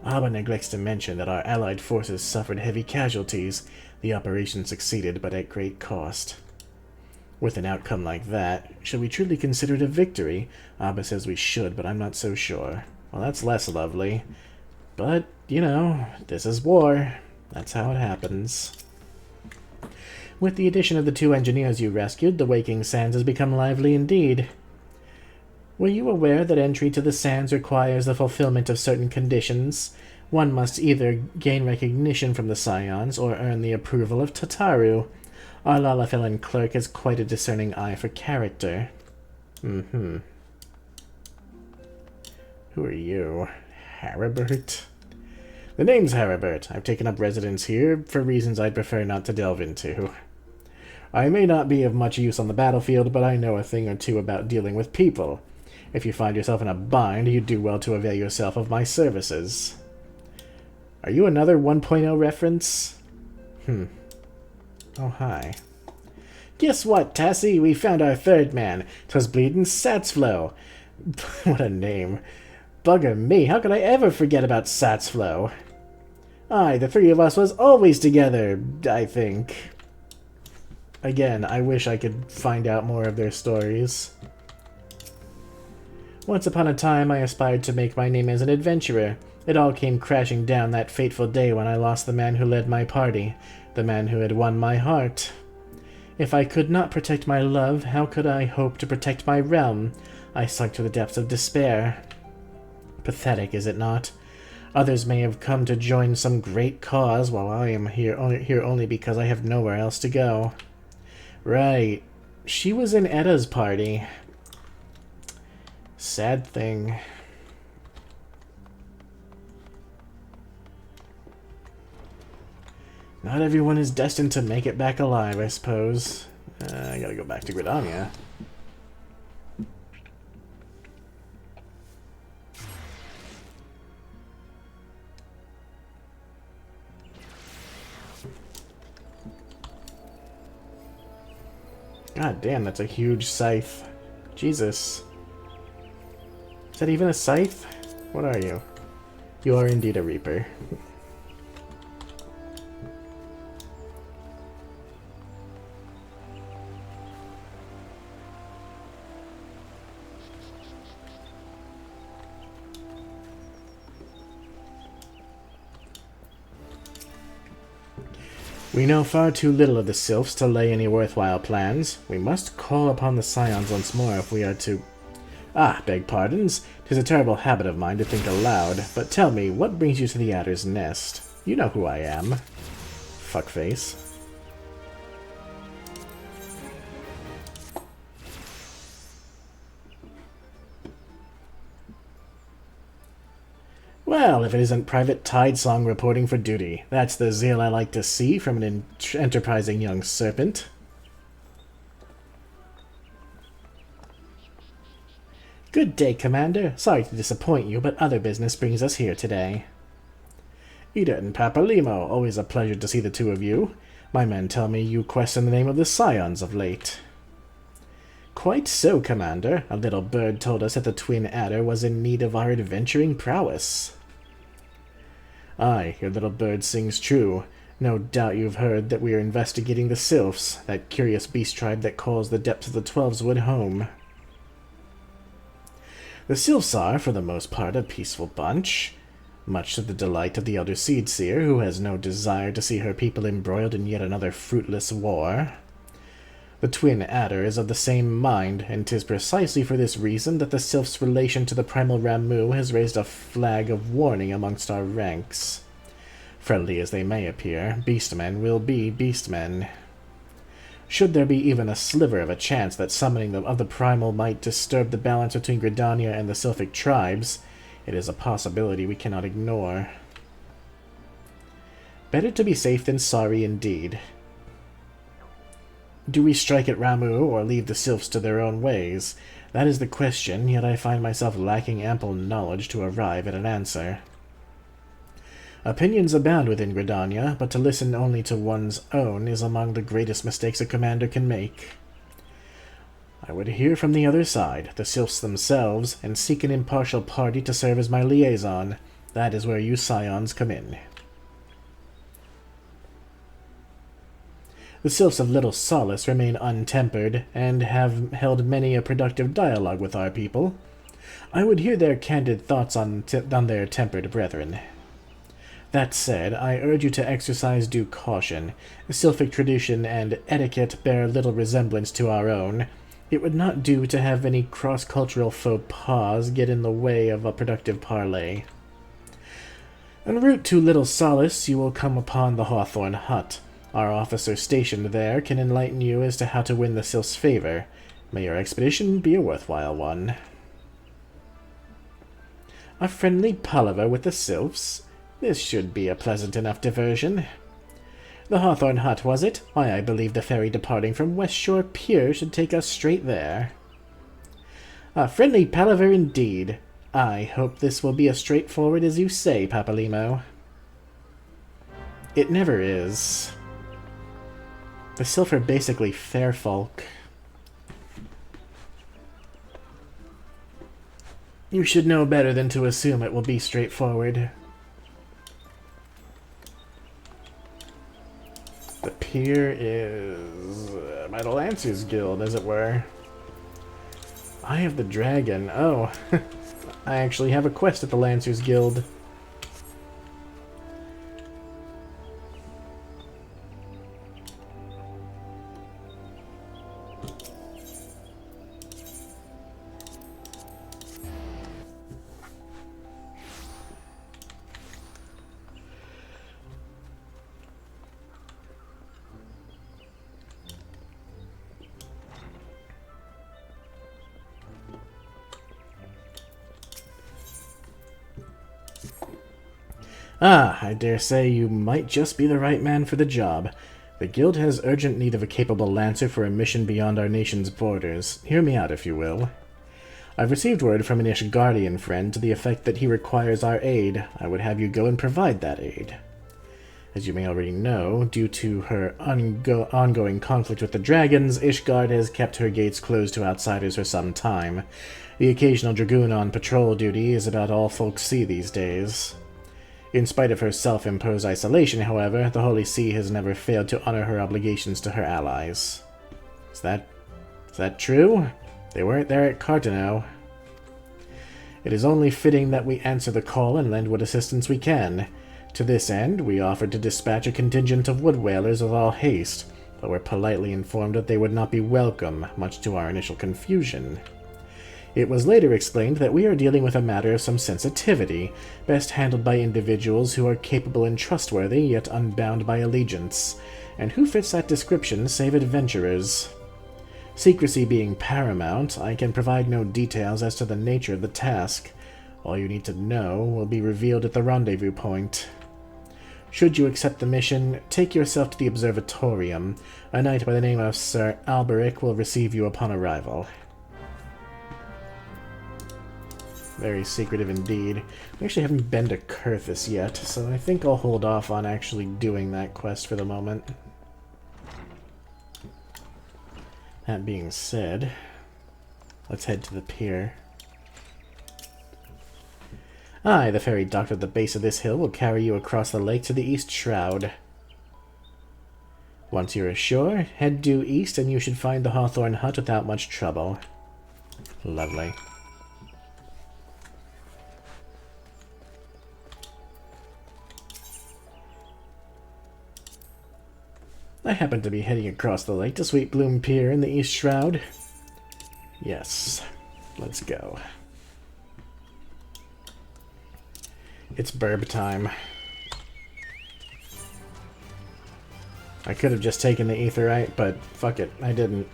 Abba neglects to mention that our allied forces suffered heavy casualties. The operation succeeded, but at great cost. With an outcome like that, should we truly consider it a victory? Abba says we should, but I'm not so sure. Well, that's less lovely. But, you know, this is war. That's how it happens. With the addition of the 2 engineers you rescued, the Waking Sands has become lively indeed. Were you aware that entry to the Sands requires the fulfillment of certain conditions? One must either gain recognition from the Scions or earn the approval of Tataru. Our Lalafellan clerk has quite a discerning eye for character. Who are you? Haribert? The name's Haribert. I've taken up residence here for reasons I'd prefer not to delve into. I may not be of much use on the battlefield, but I know a thing or two about dealing with people. If you find yourself in a bind, you'd do well to avail yourself of my services. Are you another 1.0 reference? Oh, hi. Guess what, Tassie? We found our 3rd man. 'Twas bleedin' Satsflow. What a name. Bugger me, how could I ever forget about Satsflow? Aye, the 3 of us was always together, I think. Again, I wish I could find out more of their stories. Once upon a time, I aspired to make my name as an adventurer. It all came crashing down that fateful day when I lost the man who led my party, the man who had won my heart. If I could not protect my love, how could I hope to protect my realm? I sunk to the depths of despair. Pathetic, is it not? Others may have come to join some great cause, while I am here only because I have nowhere else to go. Right. She was in Edda's party. Sad thing. Not everyone is destined to make it back alive, I suppose. I gotta go back to Gridania. God damn, that's a huge scythe. Jesus. Is that even a scythe? What are you? You are indeed a reaper. We know far too little of the Sylphs to lay any worthwhile plans. We must call upon the Scions once more if we are to... Ah, beg pardons. 'Tis a terrible habit of mine to think aloud. But tell me, what brings you to the Adder's Nest? You know who I am. Fuckface. Well, if it isn't Private Tidesong reporting for duty. That's the zeal I like to see from an enterprising young serpent. Good day, Commander. Sorry to disappoint you, but other business brings us here today. Ida and Papalimo, always a pleasure to see the 2 of you. My men tell me you question the name of the Scions of late. Quite so, Commander. A little bird told us that the Twin Adder was in need of our adventuring prowess. Aye, your little bird sings true. No doubt you've heard that we are investigating the Sylphs, that curious beast tribe that calls the depths of the Twelveswood home. The Sylphs are, for the most part, a peaceful bunch, much to the delight of the Elder Seedseer, who has no desire to see her people embroiled in yet another fruitless war. The Twin Adder is of the same mind, and 'tis precisely for this reason that the Sylph's relation to the primal Ramu has raised a flag of warning amongst our ranks. Friendly as they may appear, beastmen will be beastmen. Should there be even a sliver of a chance that summoning of the primal might disturb the balance between Gridania and the Sylphic tribes, it is a possibility we cannot ignore. Better to be safe than sorry indeed. Do we strike at Ramu, or leave the sylphs to their own ways? That is the question, yet I find myself lacking ample knowledge to arrive at an answer. Opinions abound within Gridania, but to listen only to one's own is among the greatest mistakes a commander can make. I would hear from the other side, the sylphs themselves, and seek an impartial party to serve as my liaison. That is where you scions come in. The sylphs of Little Solace remain untempered, and have held many a productive dialogue with our people. I would hear their candid thoughts on their tempered brethren. That said, I urge you to exercise due caution. Sylphic tradition and etiquette bear little resemblance to our own. It would not do to have any cross-cultural faux pas get in the way of a productive parley. En route to Little Solace, you will come upon the Hawthorn Hut. Our officer stationed there can enlighten you as to how to win the sylph's favor. May your expedition be a worthwhile one. A friendly palaver with the sylphs? This should be a pleasant enough diversion. The Hawthorn Hut, was it? Why, I believe the ferry departing from West Shore Pier should take us straight there. A friendly palaver indeed. I hope this will be as straightforward as you say, Papalimo. It never is. The sylph are basically fair folk. You should know better than to assume it will be straightforward. The pier is by the Lancers Guild, as it were. Eye of the Dragon. Oh, I actually have a quest at the Lancers Guild. Ah, I dare say you might just be the right man for the job. The guild has urgent need of a capable lancer for a mission beyond our nation's borders. Hear me out, if you will. I've received word from an Ishgardian friend to the effect that he requires our aid. I would have you go and provide that aid. As you may already know, due to her ongoing conflict with the dragons, Ishgard has kept her gates closed to outsiders for some time. The occasional dragoon on patrol duty is about all folks see these days. In spite of her self-imposed isolation, however, the Holy See has never failed to honor her obligations to her allies. Is that true? They weren't there at Cartano. It is only fitting that we answer the call and lend what assistance we can. To this end, we offered to dispatch a contingent of wood whalers with all haste, but were politely informed that they would not be welcome, much to our initial confusion. It was later explained that we are dealing with a matter of some sensitivity, best handled by individuals who are capable and trustworthy, yet unbound by allegiance. And who fits that description save adventurers? Secrecy being paramount, I can provide no details as to the nature of the task. All you need to know will be revealed at the rendezvous point. Should you accept the mission, take yourself to the observatorium. A knight by the name of Sir Alberic will receive you upon arrival. Very secretive indeed. We actually haven't been to Kurthus yet, so I think I'll hold off on actually doing that quest for the moment. That being said, let's head to the pier. Aye, the ferry docked at the base of this hill will carry you across the lake to the East Shroud. Once you're ashore, head due east and you should find the Hawthorn Hut without much trouble. Lovely. I happen to be heading across the lake to Sweet Bloom Pier in the East Shroud. Yes, let's go. It's burb time. I could have just taken the Aetheryte, but fuck it, I didn't.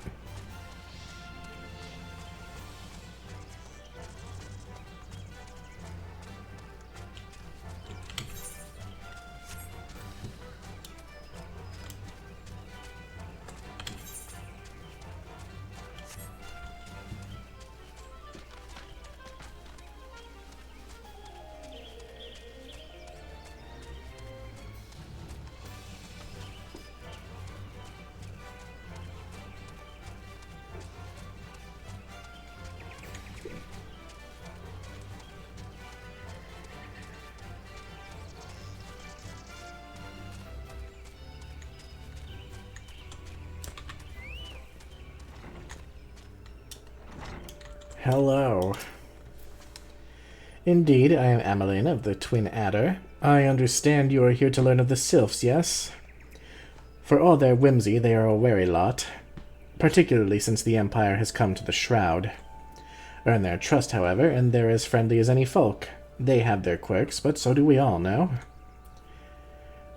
Hello. Indeed, I am Ameline of the Twin Adder. I understand you are here to learn of the Sylphs, yes? For all their whimsy, they are a wary lot, particularly since the Empire has come to the Shroud. Earn their trust, however, and they're as friendly as any folk. They have their quirks, but so do we all, no?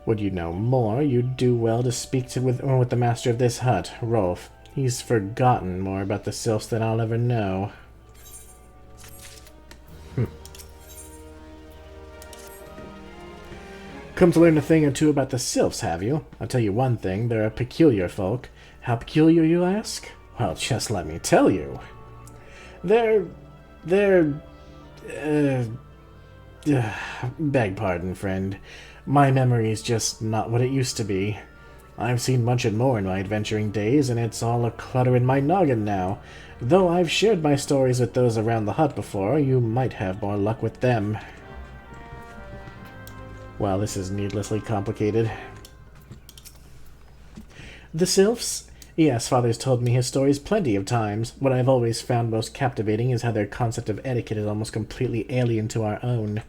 Would you know more, you'd do well to speak with the master of this hut, Rolf. He's forgotten more about the Sylphs than I'll ever know. Come to learn a thing or two about the Sylphs, have you? I'll tell you one thing, they're a peculiar folk. How peculiar, you ask? Well, just let me tell you. They're... beg pardon, friend. My memory's just not what it used to be. I've seen much and more in my adventuring days, and it's all a clutter in my noggin now. Though I've shared my stories with those around the hut before, you might have more luck with them. Well, this is needlessly complicated. The Sylphs? Yes, Father's told me his stories plenty of times. What I've always found most captivating is how their concept of etiquette is almost completely alien to our own.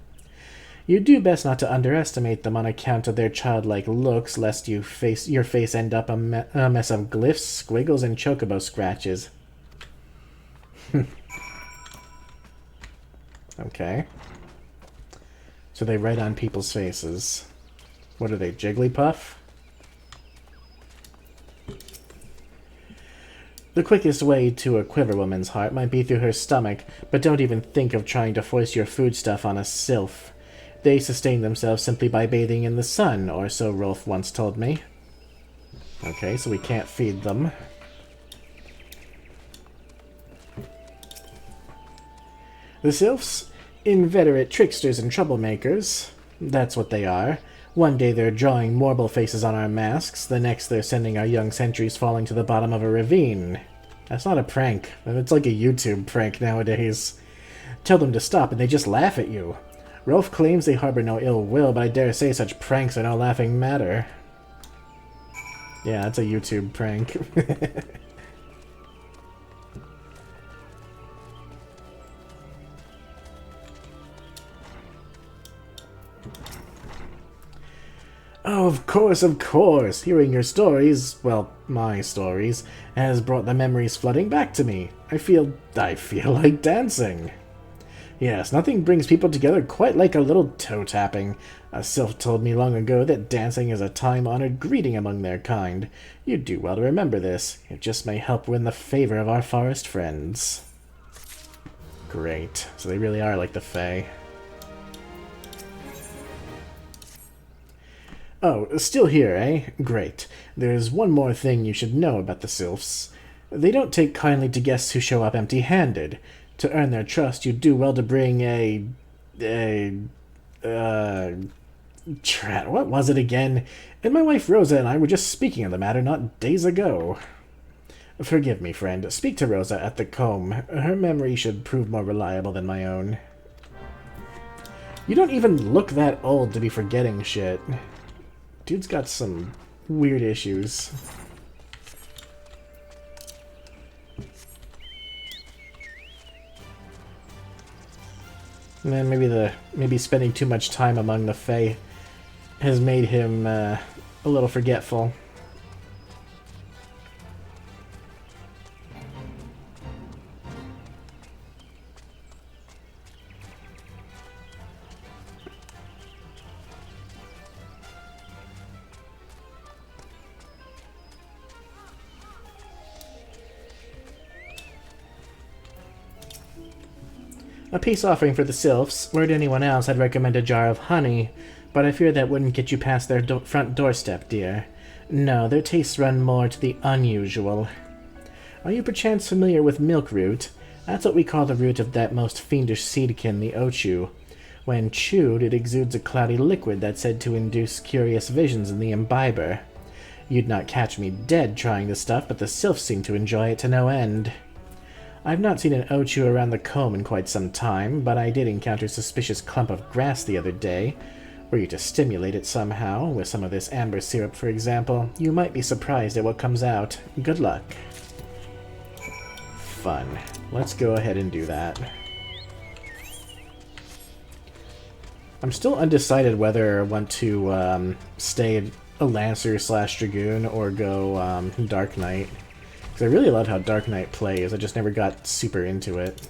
You do best not to underestimate them on account of their childlike looks, lest your face end up a mess of glyphs, squiggles, and chocobo scratches. Okay. So they write on people's faces. What are they, Jigglypuff? The quickest way to a quiver woman's heart might be through her stomach, but don't even think of trying to foist your foodstuff on a sylph. They sustain themselves simply by bathing in the sun, or so Rolf once told me. Okay, so we can't feed them. The Sylphs? Inveterate tricksters and troublemakers. That's what they are. One day they're drawing marble faces on our masks, the next they're sending our young sentries falling to the bottom of a ravine. That's not a prank. It's like a YouTube prank nowadays. Tell them to stop and they just laugh at you. Rolf claims they harbor no ill will, but I dare say such pranks are no laughing matter. Yeah, that's a YouTube prank. Oh, of course, of course! Hearing your stories, well, my stories, has brought the memories flooding back to me. I feel like dancing. Yes, nothing brings people together quite like a little toe-tapping. A sylph told me long ago that dancing is a time-honored greeting among their kind. You'd do well to remember this. It just may help win the favor of our forest friends. Great. So they really are like the Fae. Oh, still here, eh? Great. There's one more thing you should know about the Sylphs. They don't take kindly to guests who show up empty-handed. To earn their trust, you do well to bring what was it again? And my wife Rosa and I were just speaking of the matter not days ago. Forgive me, friend. Speak to Rosa at the comb. Her memory should prove more reliable than my own. You don't even look that old to be forgetting shit. Dude's got some weird issues. And then maybe spending too much time among the Fae has made him a little forgetful. A peace offering for the Sylphs. Were it anyone else, I'd recommend a jar of honey, but I fear that wouldn't get you past their front doorstep, dear. No, their tastes run more to the unusual. Are you perchance familiar with milk root? That's what we call the root of that most fiendish seedkin, the ochu. When chewed, it exudes a cloudy liquid that's said to induce curious visions in the imbiber. You'd not catch me dead trying the stuff, but the Sylphs seem to enjoy it to no end. I've not seen an ochu around the comb in quite some time, but I did encounter a suspicious clump of grass the other day. Were you to stimulate it somehow, with some of this amber syrup for example, you might be surprised at what comes out. Good luck. Fun. let's go ahead and do that. I'm still undecided whether I want to stay a Lancer / Dragoon or go Dark Knight. Because I really love how Dark Knight plays, I just never got super into it.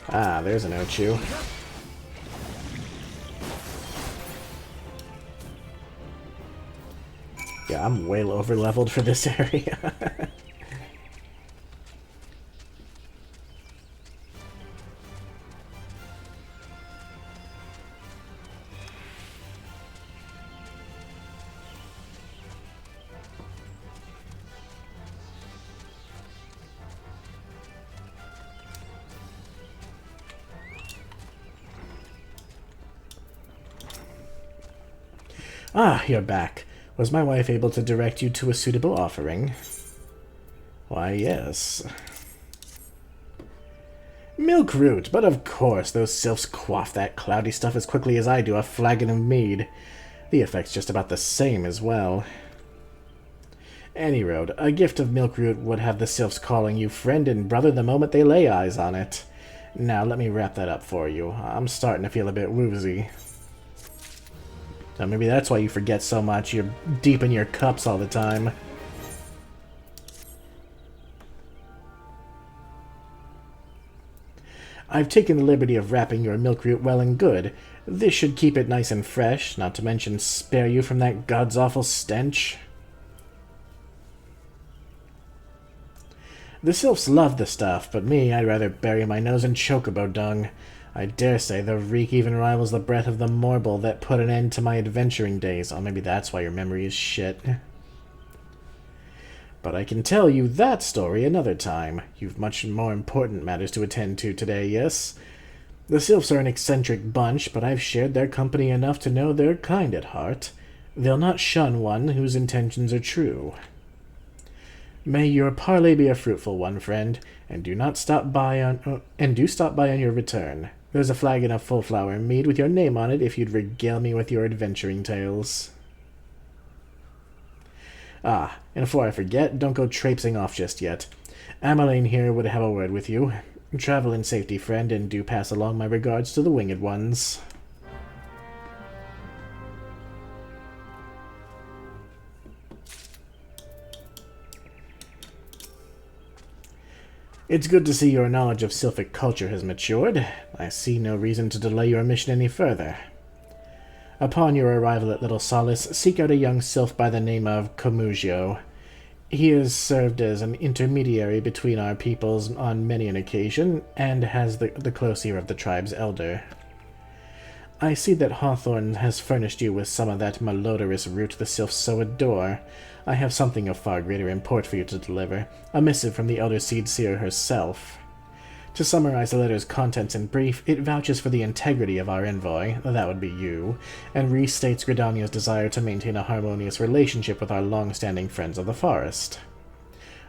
Ah, there's an Ochu. Yeah, I'm way over leveled for this area. Ah, you're back. Was my wife able to direct you to a suitable offering? Why, yes. Milk root, but of course, those sylphs quaff that cloudy stuff as quickly as I do a flagon of mead. The effect's just about the same as well. Any road, a gift of milk root would have the sylphs calling you friend and brother the moment they lay eyes on it. Now, let me wrap that up for you. I'm starting to feel a bit woozy. So maybe that's why you forget so much. You're deep in your cups all the time. I've taken the liberty of wrapping your milk root well and good. This should keep it nice and fresh, not to mention spare you from that god's awful stench. The sylphs love the stuff, but me, I'd rather bury my nose in chocobo dung. I dare say the reek even rivals the breath of the morble that put an end to my adventuring days. Oh, maybe that's why your memory is shit. But I can tell you that story another time. You've much more important matters to attend to today, yes? The sylphs are an eccentric bunch, but I've shared their company enough to know they're kind at heart. They'll not shun one whose intentions are true. May your parley be a fruitful one, friend, and do stop by on your return. There's a flagon of full flower mead with your name on it if you'd regale me with your adventuring tales. Ah, and before I forget, don't go traipsing off just yet. Ameline here would have a word with you. Travel in safety, friend, and do pass along my regards to the winged ones. It's good to see your knowledge of sylphic culture has matured. I see no reason to delay your mission any further. Upon your arrival at Little Solace, seek out a young sylph by the name of Comugio. He has served as an intermediary between our peoples on many an occasion, and has the close ear of the tribe's elder. I see that Hawthorne has furnished you with some of that malodorous root the sylphs so adore. I have something of far greater import for you to deliver, a missive from the Elder Seed Seer herself. To summarize the letter's contents in brief, it vouches for the integrity of our envoy, that would be you, and restates Gridania's desire to maintain a harmonious relationship with our long-standing friends of the forest.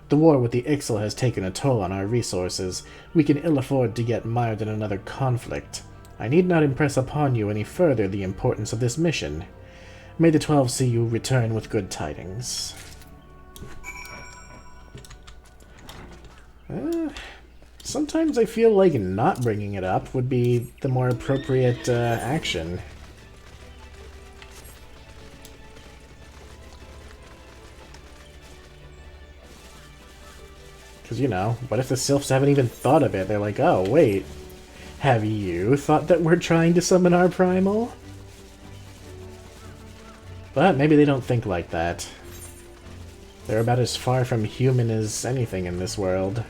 The war with the Ixal has taken a toll on our resources. We can ill afford to get mired in another conflict. I need not impress upon you any further the importance of this mission. May the 12 see you return with good tidings. Sometimes I feel like not bringing it up would be the more appropriate action. Because, you know, what if the sylphs haven't even thought of it? They're like, oh, wait. Have you thought that we're trying to summon our primal? But maybe they don't think like that. They're about as far from human as anything in this world.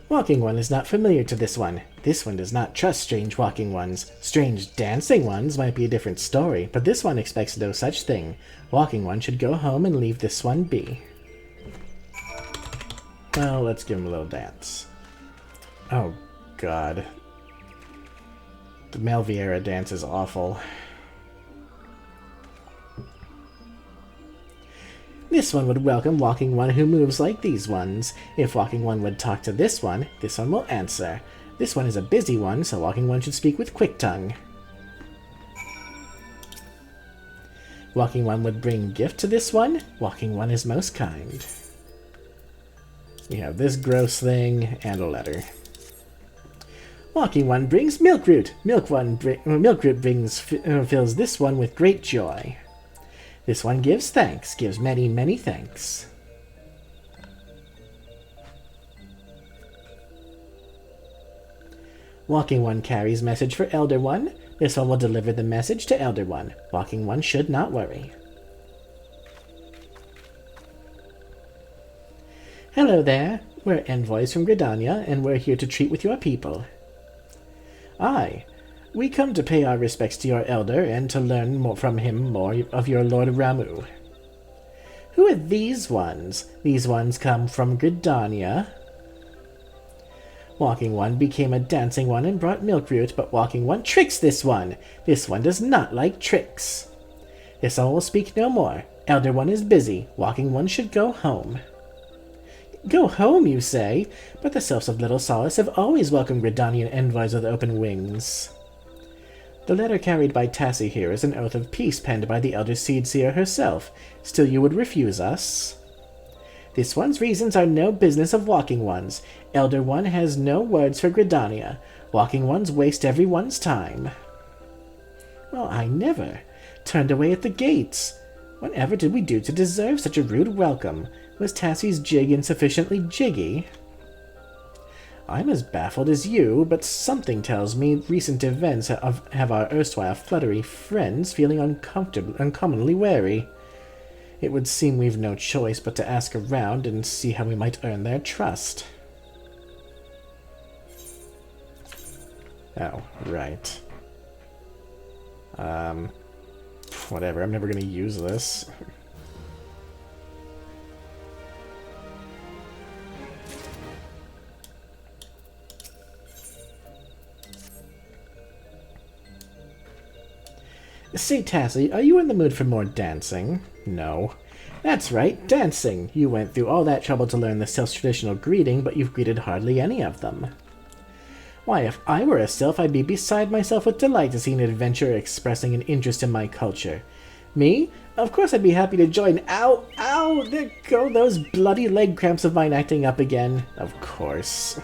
Walking One is not familiar to this one. This one does not trust strange walking ones. Strange dancing ones might be a different story, but this one expects no such thing. Walking One should go home and leave this one be. Well, let's give him a little dance. Oh, God. The Malviera dance is awful. This one would welcome Walking One who moves like these ones. If Walking One would talk to this one will answer. This one is a busy one, so Walking One should speak with quick tongue. Walking One would bring gift to this one. Walking One is most kind. We have this gross thing and a letter. Walking One brings Milk Root. Milk Root fills this one with great joy. This one gives thanks, gives many, many thanks. Walking One carries message for Elder One. This one will deliver the message to Elder One. Walking One should not worry. Hello there. We're envoys from Gridania, and we're here to treat with your people. Aye. We come to pay our respects to your elder, and to learn more from him more of your Lord Ramu. Who are these ones? These ones come from Gridania. Walking One became a dancing one and brought Milk Root, but Walking One tricks this one. This one does not like tricks. This one will speak no more. Elder One is busy. Walking One should go home. Go home, you say? But the Sylphs of Little Solace have always welcomed Gridanian envoys with open wings. The letter carried by Tassie here is an oath of peace penned by the Elder Seedseer herself. Still you would refuse us? This one's reasons are no business of Walking One's. Elder One has no words for Gridania. Walking One's waste everyone's time. Well, I never. Turned away at the gates. Whatever did we do to deserve such a rude welcome? Was Tassie's jig insufficiently jiggy? I'm as baffled as you, but something tells me recent events have our erstwhile fluttery friends feeling uncommonly wary. It would seem we've no choice but to ask around and see how we might earn their trust. Oh, right. Whatever, I'm never gonna use this. Say, Tassie, are you in the mood for more dancing? No. That's right, dancing! You went through all that trouble to learn the Sylph's traditional greeting, but you've greeted hardly any of them. Why, if I were a Sylph, I'd be beside myself with delight to see an adventurer expressing an interest in my culture. Me? Of course I'd be happy to join. Ow! Ow! There go those bloody leg cramps of mine acting up again. Of course.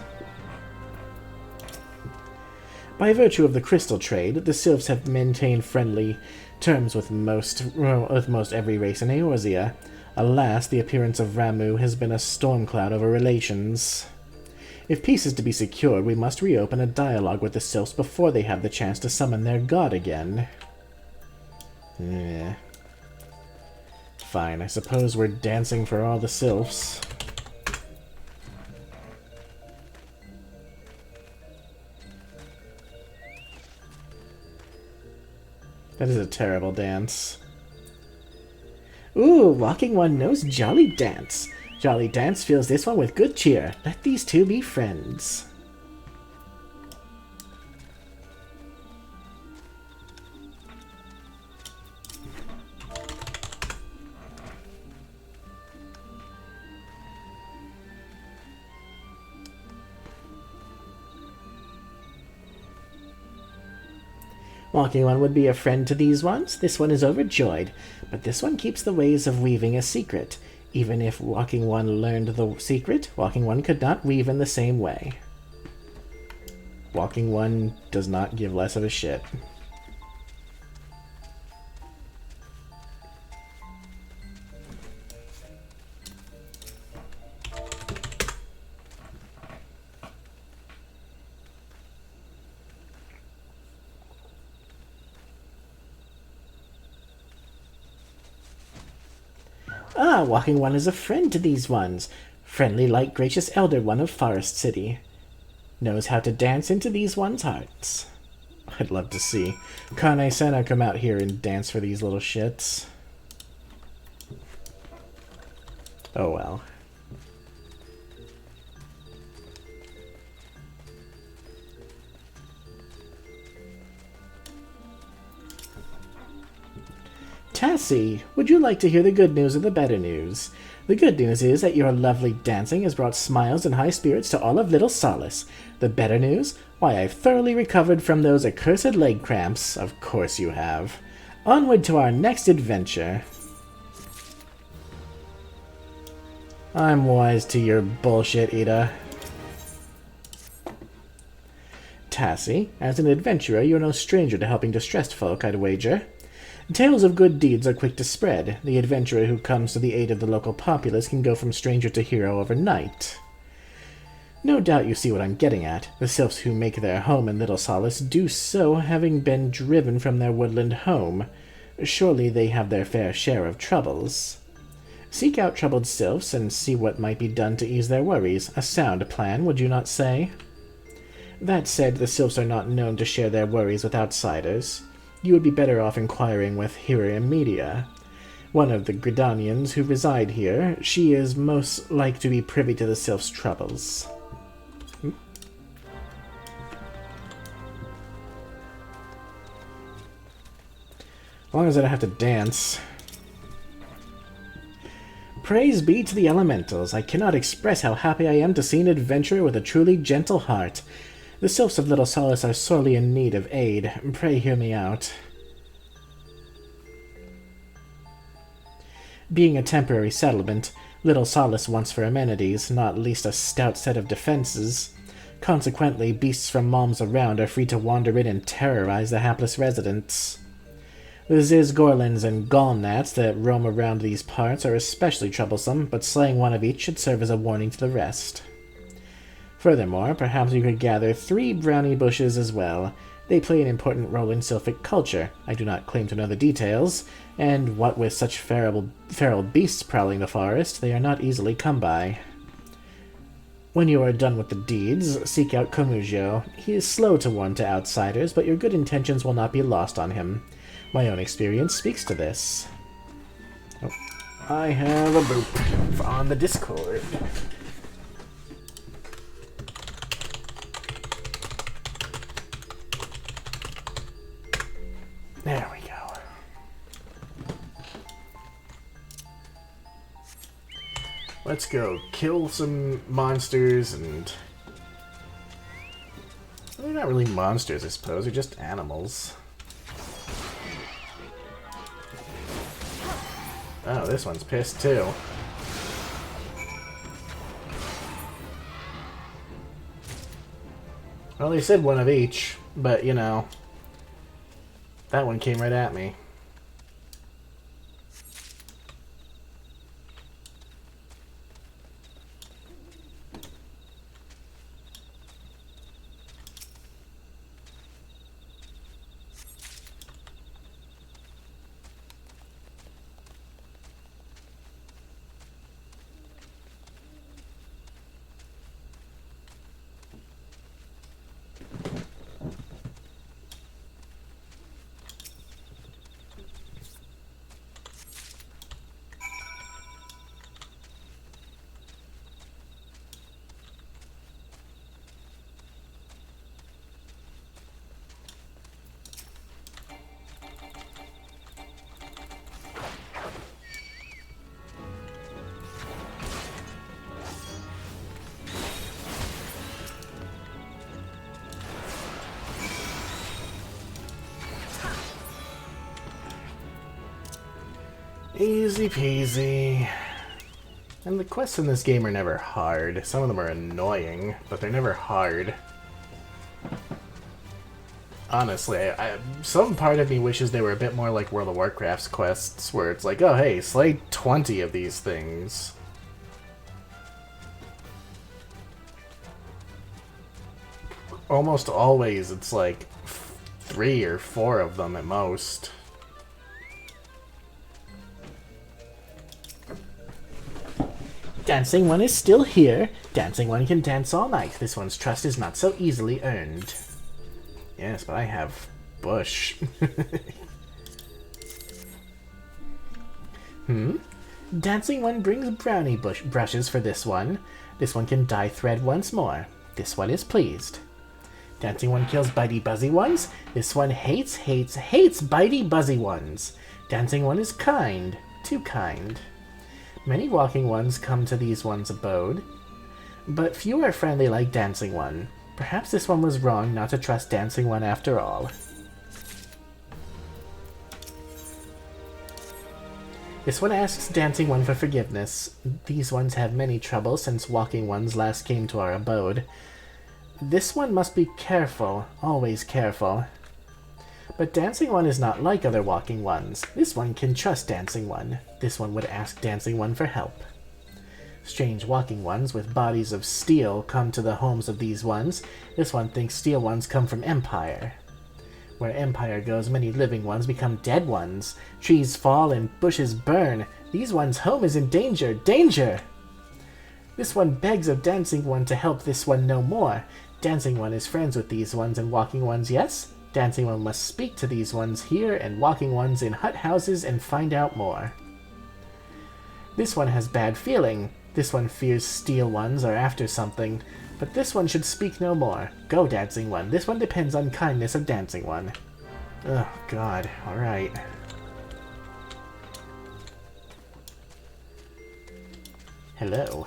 By virtue of the crystal trade, the Sylphs have maintained friendly terms with most every race in Eorzea. Alas, the appearance of Ramu has been a storm cloud over relations. If peace is to be secured, we must reopen a dialogue with the Sylphs before they have the chance to summon their god again. Fine, I suppose we're dancing for all the Sylphs. That is a terrible dance. Ooh, Walking One knows Jolly Dance. Jolly Dance fills this one with good cheer. Let these two be friends. Walking One would be a friend to these ones. This one is overjoyed, but this one keeps the ways of weaving a secret. Even if Walking One learned the secret, Walking One could not weave in the same way. Walking One does not give less of a shit. Ah, Walking One is a friend to these ones. Friendly like gracious Elder One of Forest City. Knows how to dance into these ones' hearts. I'd love to see Kane Senna come out here and dance for these little shits. Oh well. Tassie, would you like to hear the good news or the better news? The good news is that your lovely dancing has brought smiles and high spirits to all of Little Solace. The better news? Why, I've thoroughly recovered from those accursed leg cramps. Of course you have. Onward to our next adventure. I'm wise to your bullshit, Ida. Tassie, as an adventurer, you're no stranger to helping distressed folk, I'd wager. Tales of good deeds are quick to spread. The adventurer who comes to the aid of the local populace can go from stranger to hero overnight. No doubt you see what I'm getting at. The sylphs who make their home in Little Solace do so having been driven from their woodland home. Surely they have their fair share of troubles. Seek out troubled sylphs and see what might be done to ease their worries. A sound plan, would you not say? That said, the sylphs are not known to share their worries with outsiders. You would be better off inquiring with Hira Media, one of the Gridanians who reside here. She is most like to be privy to the sylphs' troubles. As long as I don't have to dance. Praise be to the elementals. I cannot express how happy I am to see an adventurer with a truly gentle heart. The sylphs of Little Solace are sorely in need of aid. Pray hear me out. Being a temporary settlement, Little Solace wants for amenities, not least a stout set of defenses. Consequently, beasts from malms around are free to wander in and terrorize the hapless residents. The Zizgorlins and Gallnats that roam around these parts are especially troublesome, but slaying one of each should serve as a warning to the rest. Furthermore, perhaps you could gather 3 brownie bushes as well. They play an important role in sylphic culture. I do not claim to know the details, and what with such feral beasts prowling the forest, they are not easily come by. When you are done with the deeds, seek out Komugio. He is slow to warm to outsiders, but your good intentions will not be lost on him. My own experience speaks to this. Oh, I have a boop on the Discord. There we go. Let's go kill some monsters and... They're not really monsters, I suppose. They're just animals. Oh, this one's pissed too. Well, they said one of each, but you know... That one came right at me. Easy peasy. And the quests in this game are never hard. Some of them are annoying, but they're never hard. Honestly, some part of me wishes they were a bit more like World of Warcraft's quests, where it's like, oh hey, slay 20 of these things. Almost always it's like 3 or 4 of them at most. Dancing One is still here. Dancing One can dance all night. This one's trust is not so easily earned. Yes, but I have bush. Dancing One brings brownie brushes for this one. This one can dye thread once more. This one is pleased. Dancing one kills bitey buzzy ones. This one hates bitey buzzy ones. Dancing one is kind. Too kind. Many walking ones come to these ones' abode, but few are friendly like dancing one. Perhaps this one was wrong not to trust dancing one after all. This one asks dancing one for forgiveness. These ones have many troubles since walking ones last came to our abode. This one must be careful, always careful. But dancing one is not like other walking ones. This one can trust dancing one. This one would ask dancing one for help. Strange walking ones with bodies of steel come to the homes of these ones. This one thinks steel ones come from Empire. Where Empire goes, many living ones become dead ones. Trees fall and bushes burn. These ones' home is in danger. Danger! This one begs of dancing one to help this one no more. Dancing one is friends with these ones and walking ones, yes? Dancing one must speak to these ones here and walking ones in hut houses and find out more. This one has bad feeling. This one fears steel ones are after something. But this one should speak no more. Go, dancing one. This one depends on kindness of dancing one. Oh, God. Alright. Hello.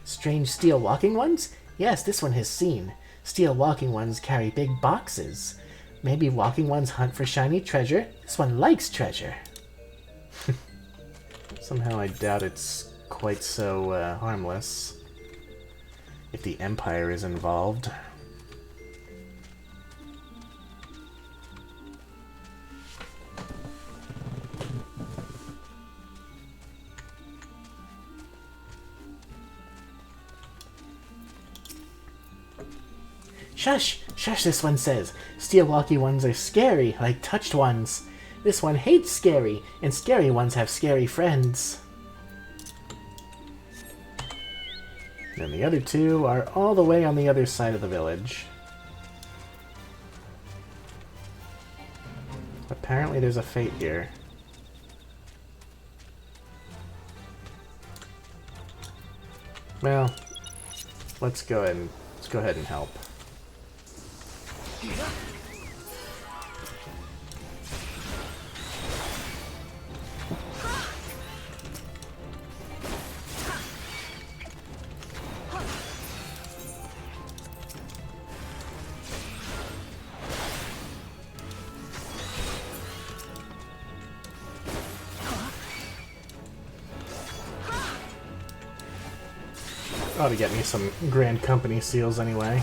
Strange steel walking ones? Yes, this one has seen. Steel walking ones carry big boxes. Maybe walking ones hunt for shiny treasure. This one likes treasure. Somehow I doubt it's quite so harmless. If the Empire is involved. Shush! Shush, this one says. Steel walkie ones are scary, like touched ones. This one hates scary, and scary ones have scary friends. And the other two are all the way on the other side of the village. Apparently there's a fate here. Well, let's go ahead and help. Ought to get me some Grand Company seals anyway.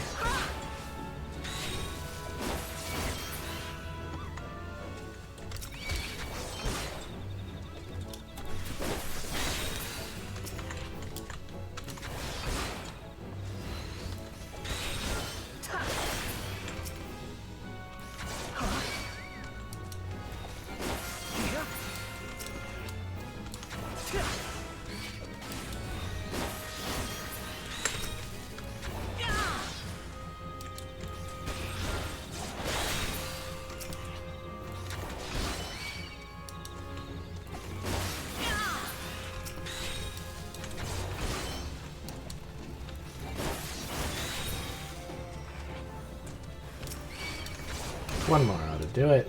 One more ought to do it.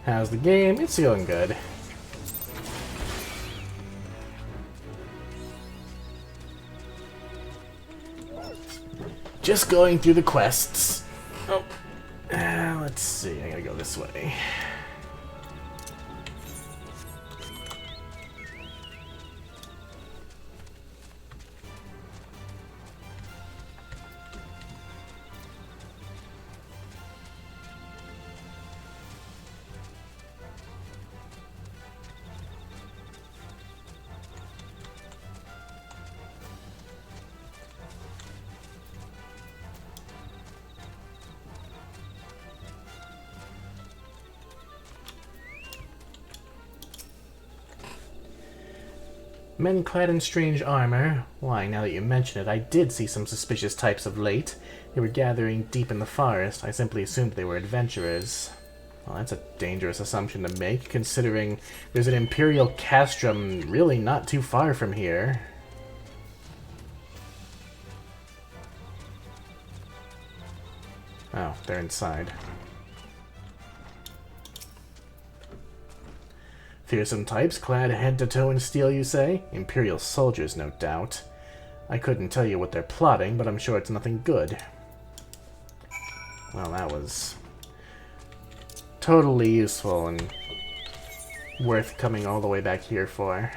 How's the game? It's going good. Just going through the quests. Oh, let's see. I gotta go this way. Men clad in strange armor. Why, now that you mention it, I did see some suspicious types of late. They were gathering deep in the forest. I simply assumed they were adventurers. Well, that's a dangerous assumption to make, considering there's an Imperial castrum really not too far from here. Oh, they're inside. Fearsome types clad head to toe in steel, you say? Imperial soldiers, no doubt. I couldn't tell you what they're plotting, but I'm sure it's nothing good. Well, that was totally useful and worth coming all the way back here for.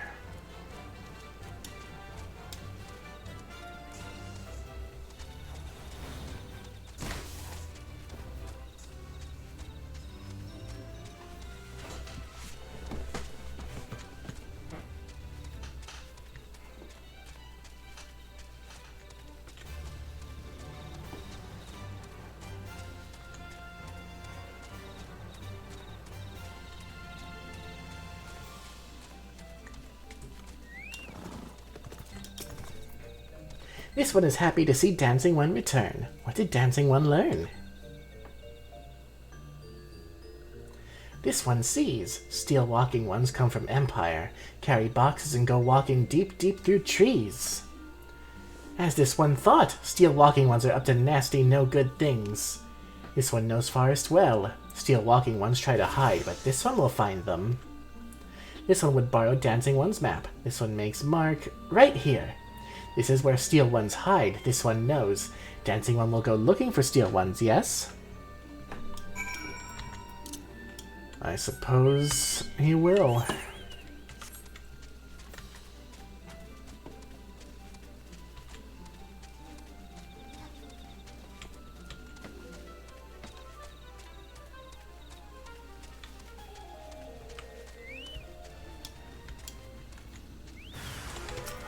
This one is happy to see Dancing One return. What did Dancing One learn? This one sees. Steel walking ones come from Empire, carry boxes and go walking deep, deep through trees. As this one thought, steel walking ones are up to nasty, no good things. This one knows forest well. Steel walking ones try to hide, but this one will find them. This one would borrow Dancing One's map. This one makes mark right here. This is where steel ones hide. This one knows. Dancing One will go looking for steel ones, yes? I suppose he will.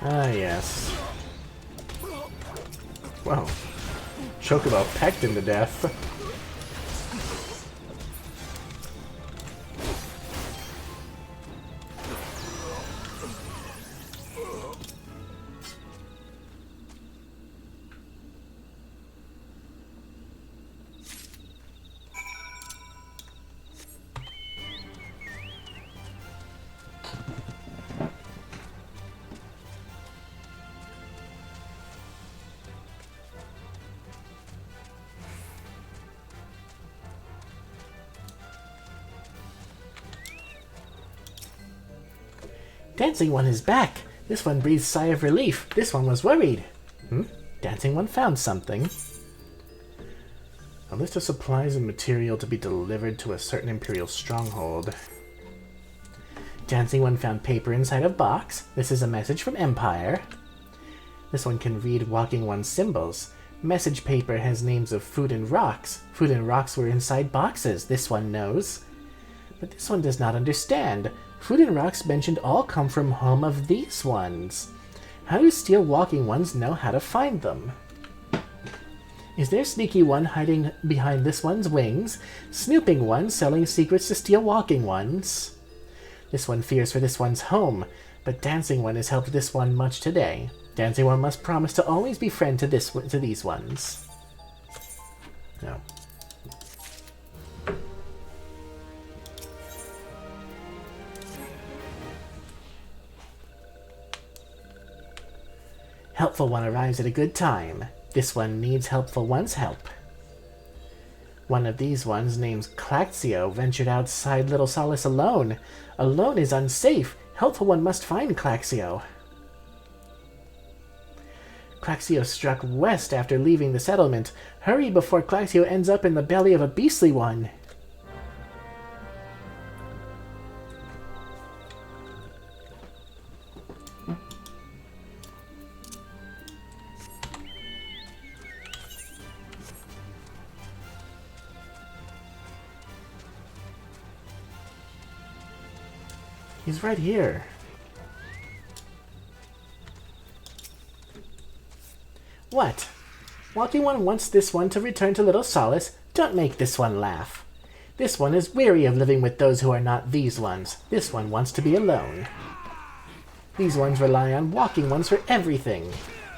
Ah, yes. Whoa. Chocobo pecked him to death. Dancing One is back! This one breathes a sigh of relief. This one was worried. Dancing One found something. A list of supplies and material to be delivered to a certain Imperial stronghold. Dancing One found paper inside a box. This is a message from Empire. This one can read Walking One's symbols. Message paper has names of food and rocks. Food and rocks were inside boxes. This one knows. But this one does not understand. Food and rocks mentioned all come from home of these ones. How do steel walking ones know how to find them? Is there a sneaky one hiding behind this one's wings? Snooping one selling secrets to steel walking ones? This one fears for this one's home, but Dancing One has helped this one much today. Dancing One must promise to always be friend to these ones. No. Helpful One arrives at a good time. This one needs Helpful One's help. One of these ones, named Claxio, ventured outside Little Solace alone. Alone is unsafe. Helpful One must find Claxio. Claxio struck west after leaving the settlement. Hurry before Claxio ends up in the belly of a beastly one. He's right here. What? Walking One wants this one to return to Little Solace? Don't make this one laugh. This one is weary of living with those who are not these ones. This one wants to be alone. These ones rely on Walking Ones for everything.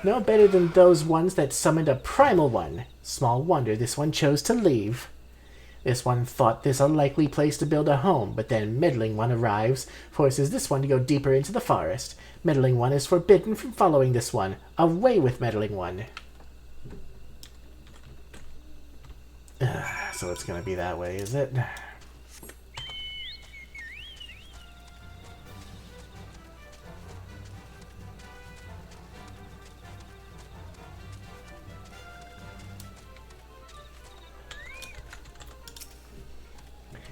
No better than those ones that summoned a primal one. Small wonder this one chose to leave. This one thought this a likely place to build a home, but then Meddling One arrives, forces this one to go deeper into the forest. Meddling One is forbidden from following this one. Away with Meddling One. Ugh. so it's gonna be that way, is it?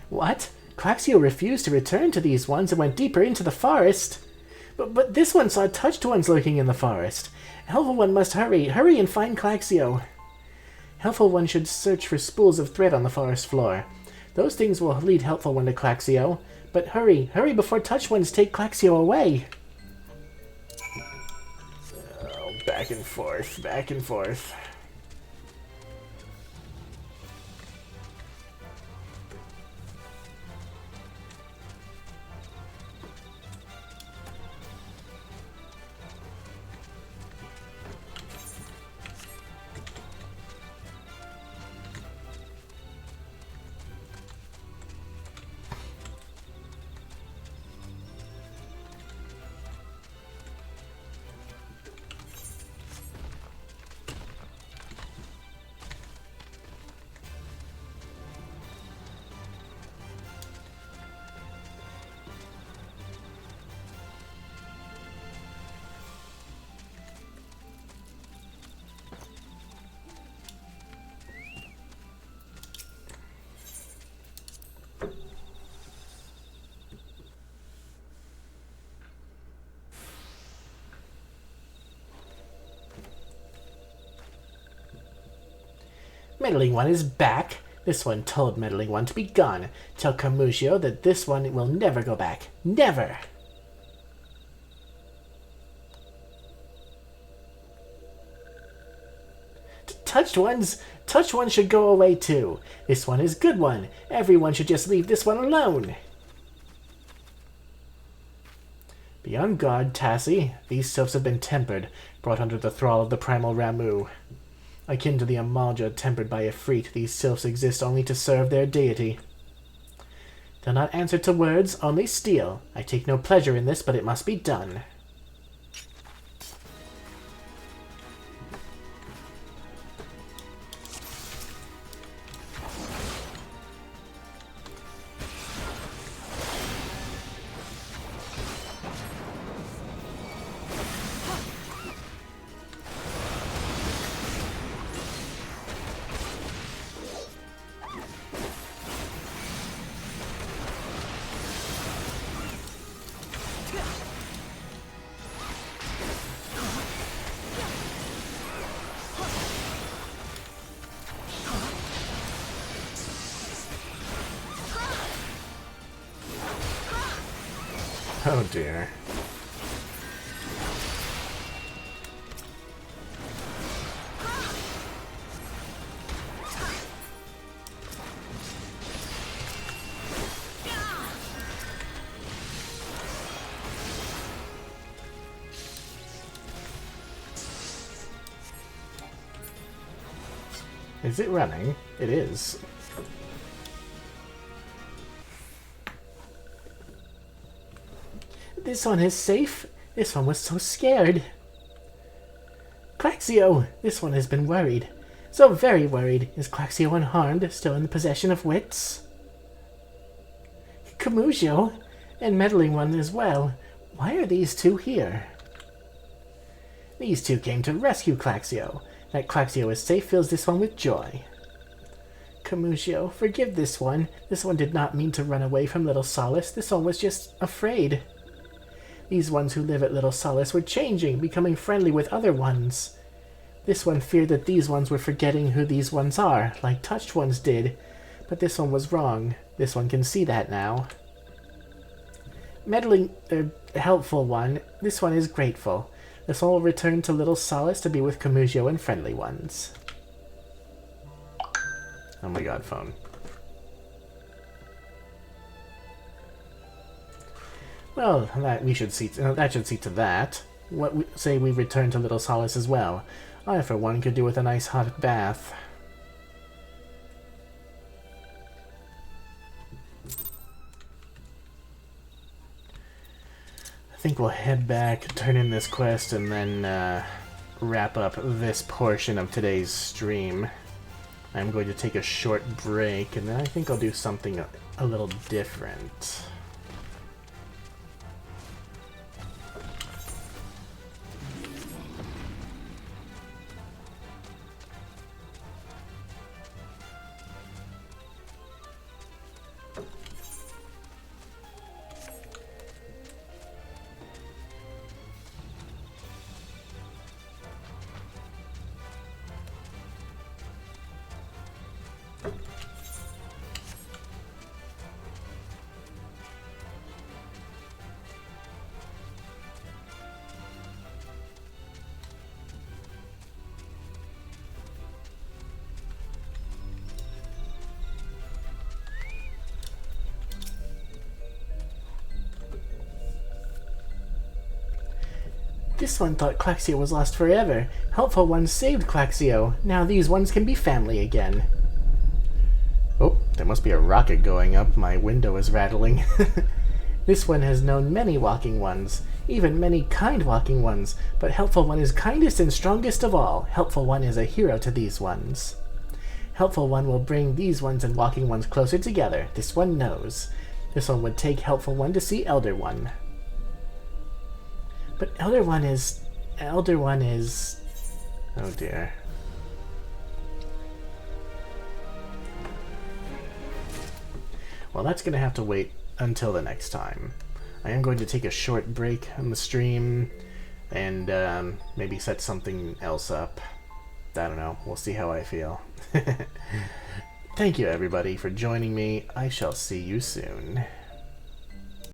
What? Claxio refused to return to these ones and went deeper into the forest. But this one saw touched ones lurking in the forest. Helpful One must hurry. Hurry and find Claxio. Helpful One should search for spools of thread on the forest floor. Those things will lead Helpful One to Claxio. But hurry. Hurry before touched ones take Claxio away. Oh, back and forth. Back and forth. Meddling One is back. This one told Meddling One to be gone. Tell Camugio that this one will never go back. Never! Touched ones should go away too. This one is good one. Everyone should just leave this one alone. Be on guard, Tassie. These sylphs have been tempered, brought under the thrall of the primal Ramu. Akin to the Amalja tempered by Ifrit, these sylphs exist only to serve their deity. Do not answer to words, only steal. I take no pleasure in this, but it must be done. Oh dear. Is it running? It is. This one is safe. This one was so scared. Claxio! This one has been worried. So very worried. Is Claxio unharmed, still in the possession of wits? Camugio, and Meddling One as well. Why are these two here? These two came to rescue Claxio. That Claxio is safe fills this one with joy. Camugio, forgive this one. This one did not mean to run away from Little Solace. This one was just afraid. These ones who live at Little Solace were changing, becoming friendly with other ones. This one feared that these ones were forgetting who these ones are, like touched ones did. But this one was wrong. This one can see that now. Helpful One, this one is grateful. This one will return to Little Solace to be with Camugio and friendly ones. Oh my god, phone. Well, that should see to that. Say we return to Little Solace as well. I, for one, could do with a nice hot bath. I think we'll head back, turn in this quest, and then wrap up this portion of today's stream. I'm going to take a short break, and then I think I'll do something a little different. This one thought Claxio was lost forever. Helpful ones saved Claxio. Now these ones can be family again. Oh, there must be a rocket going up. My window is rattling. This one has known many walking ones, even many kind walking ones, but Helpful One is kindest and strongest of all. Helpful One is a hero to these ones. Helpful One will bring these ones and walking ones closer together. This one knows. This one would take Helpful One to see Elder One. But Elder One is... Oh dear. Well, that's going to have to wait until the next time. I am going to take a short break on the stream and maybe set something else up. I don't know. We'll see how I feel. Thank you, everybody, for joining me. I shall see you soon.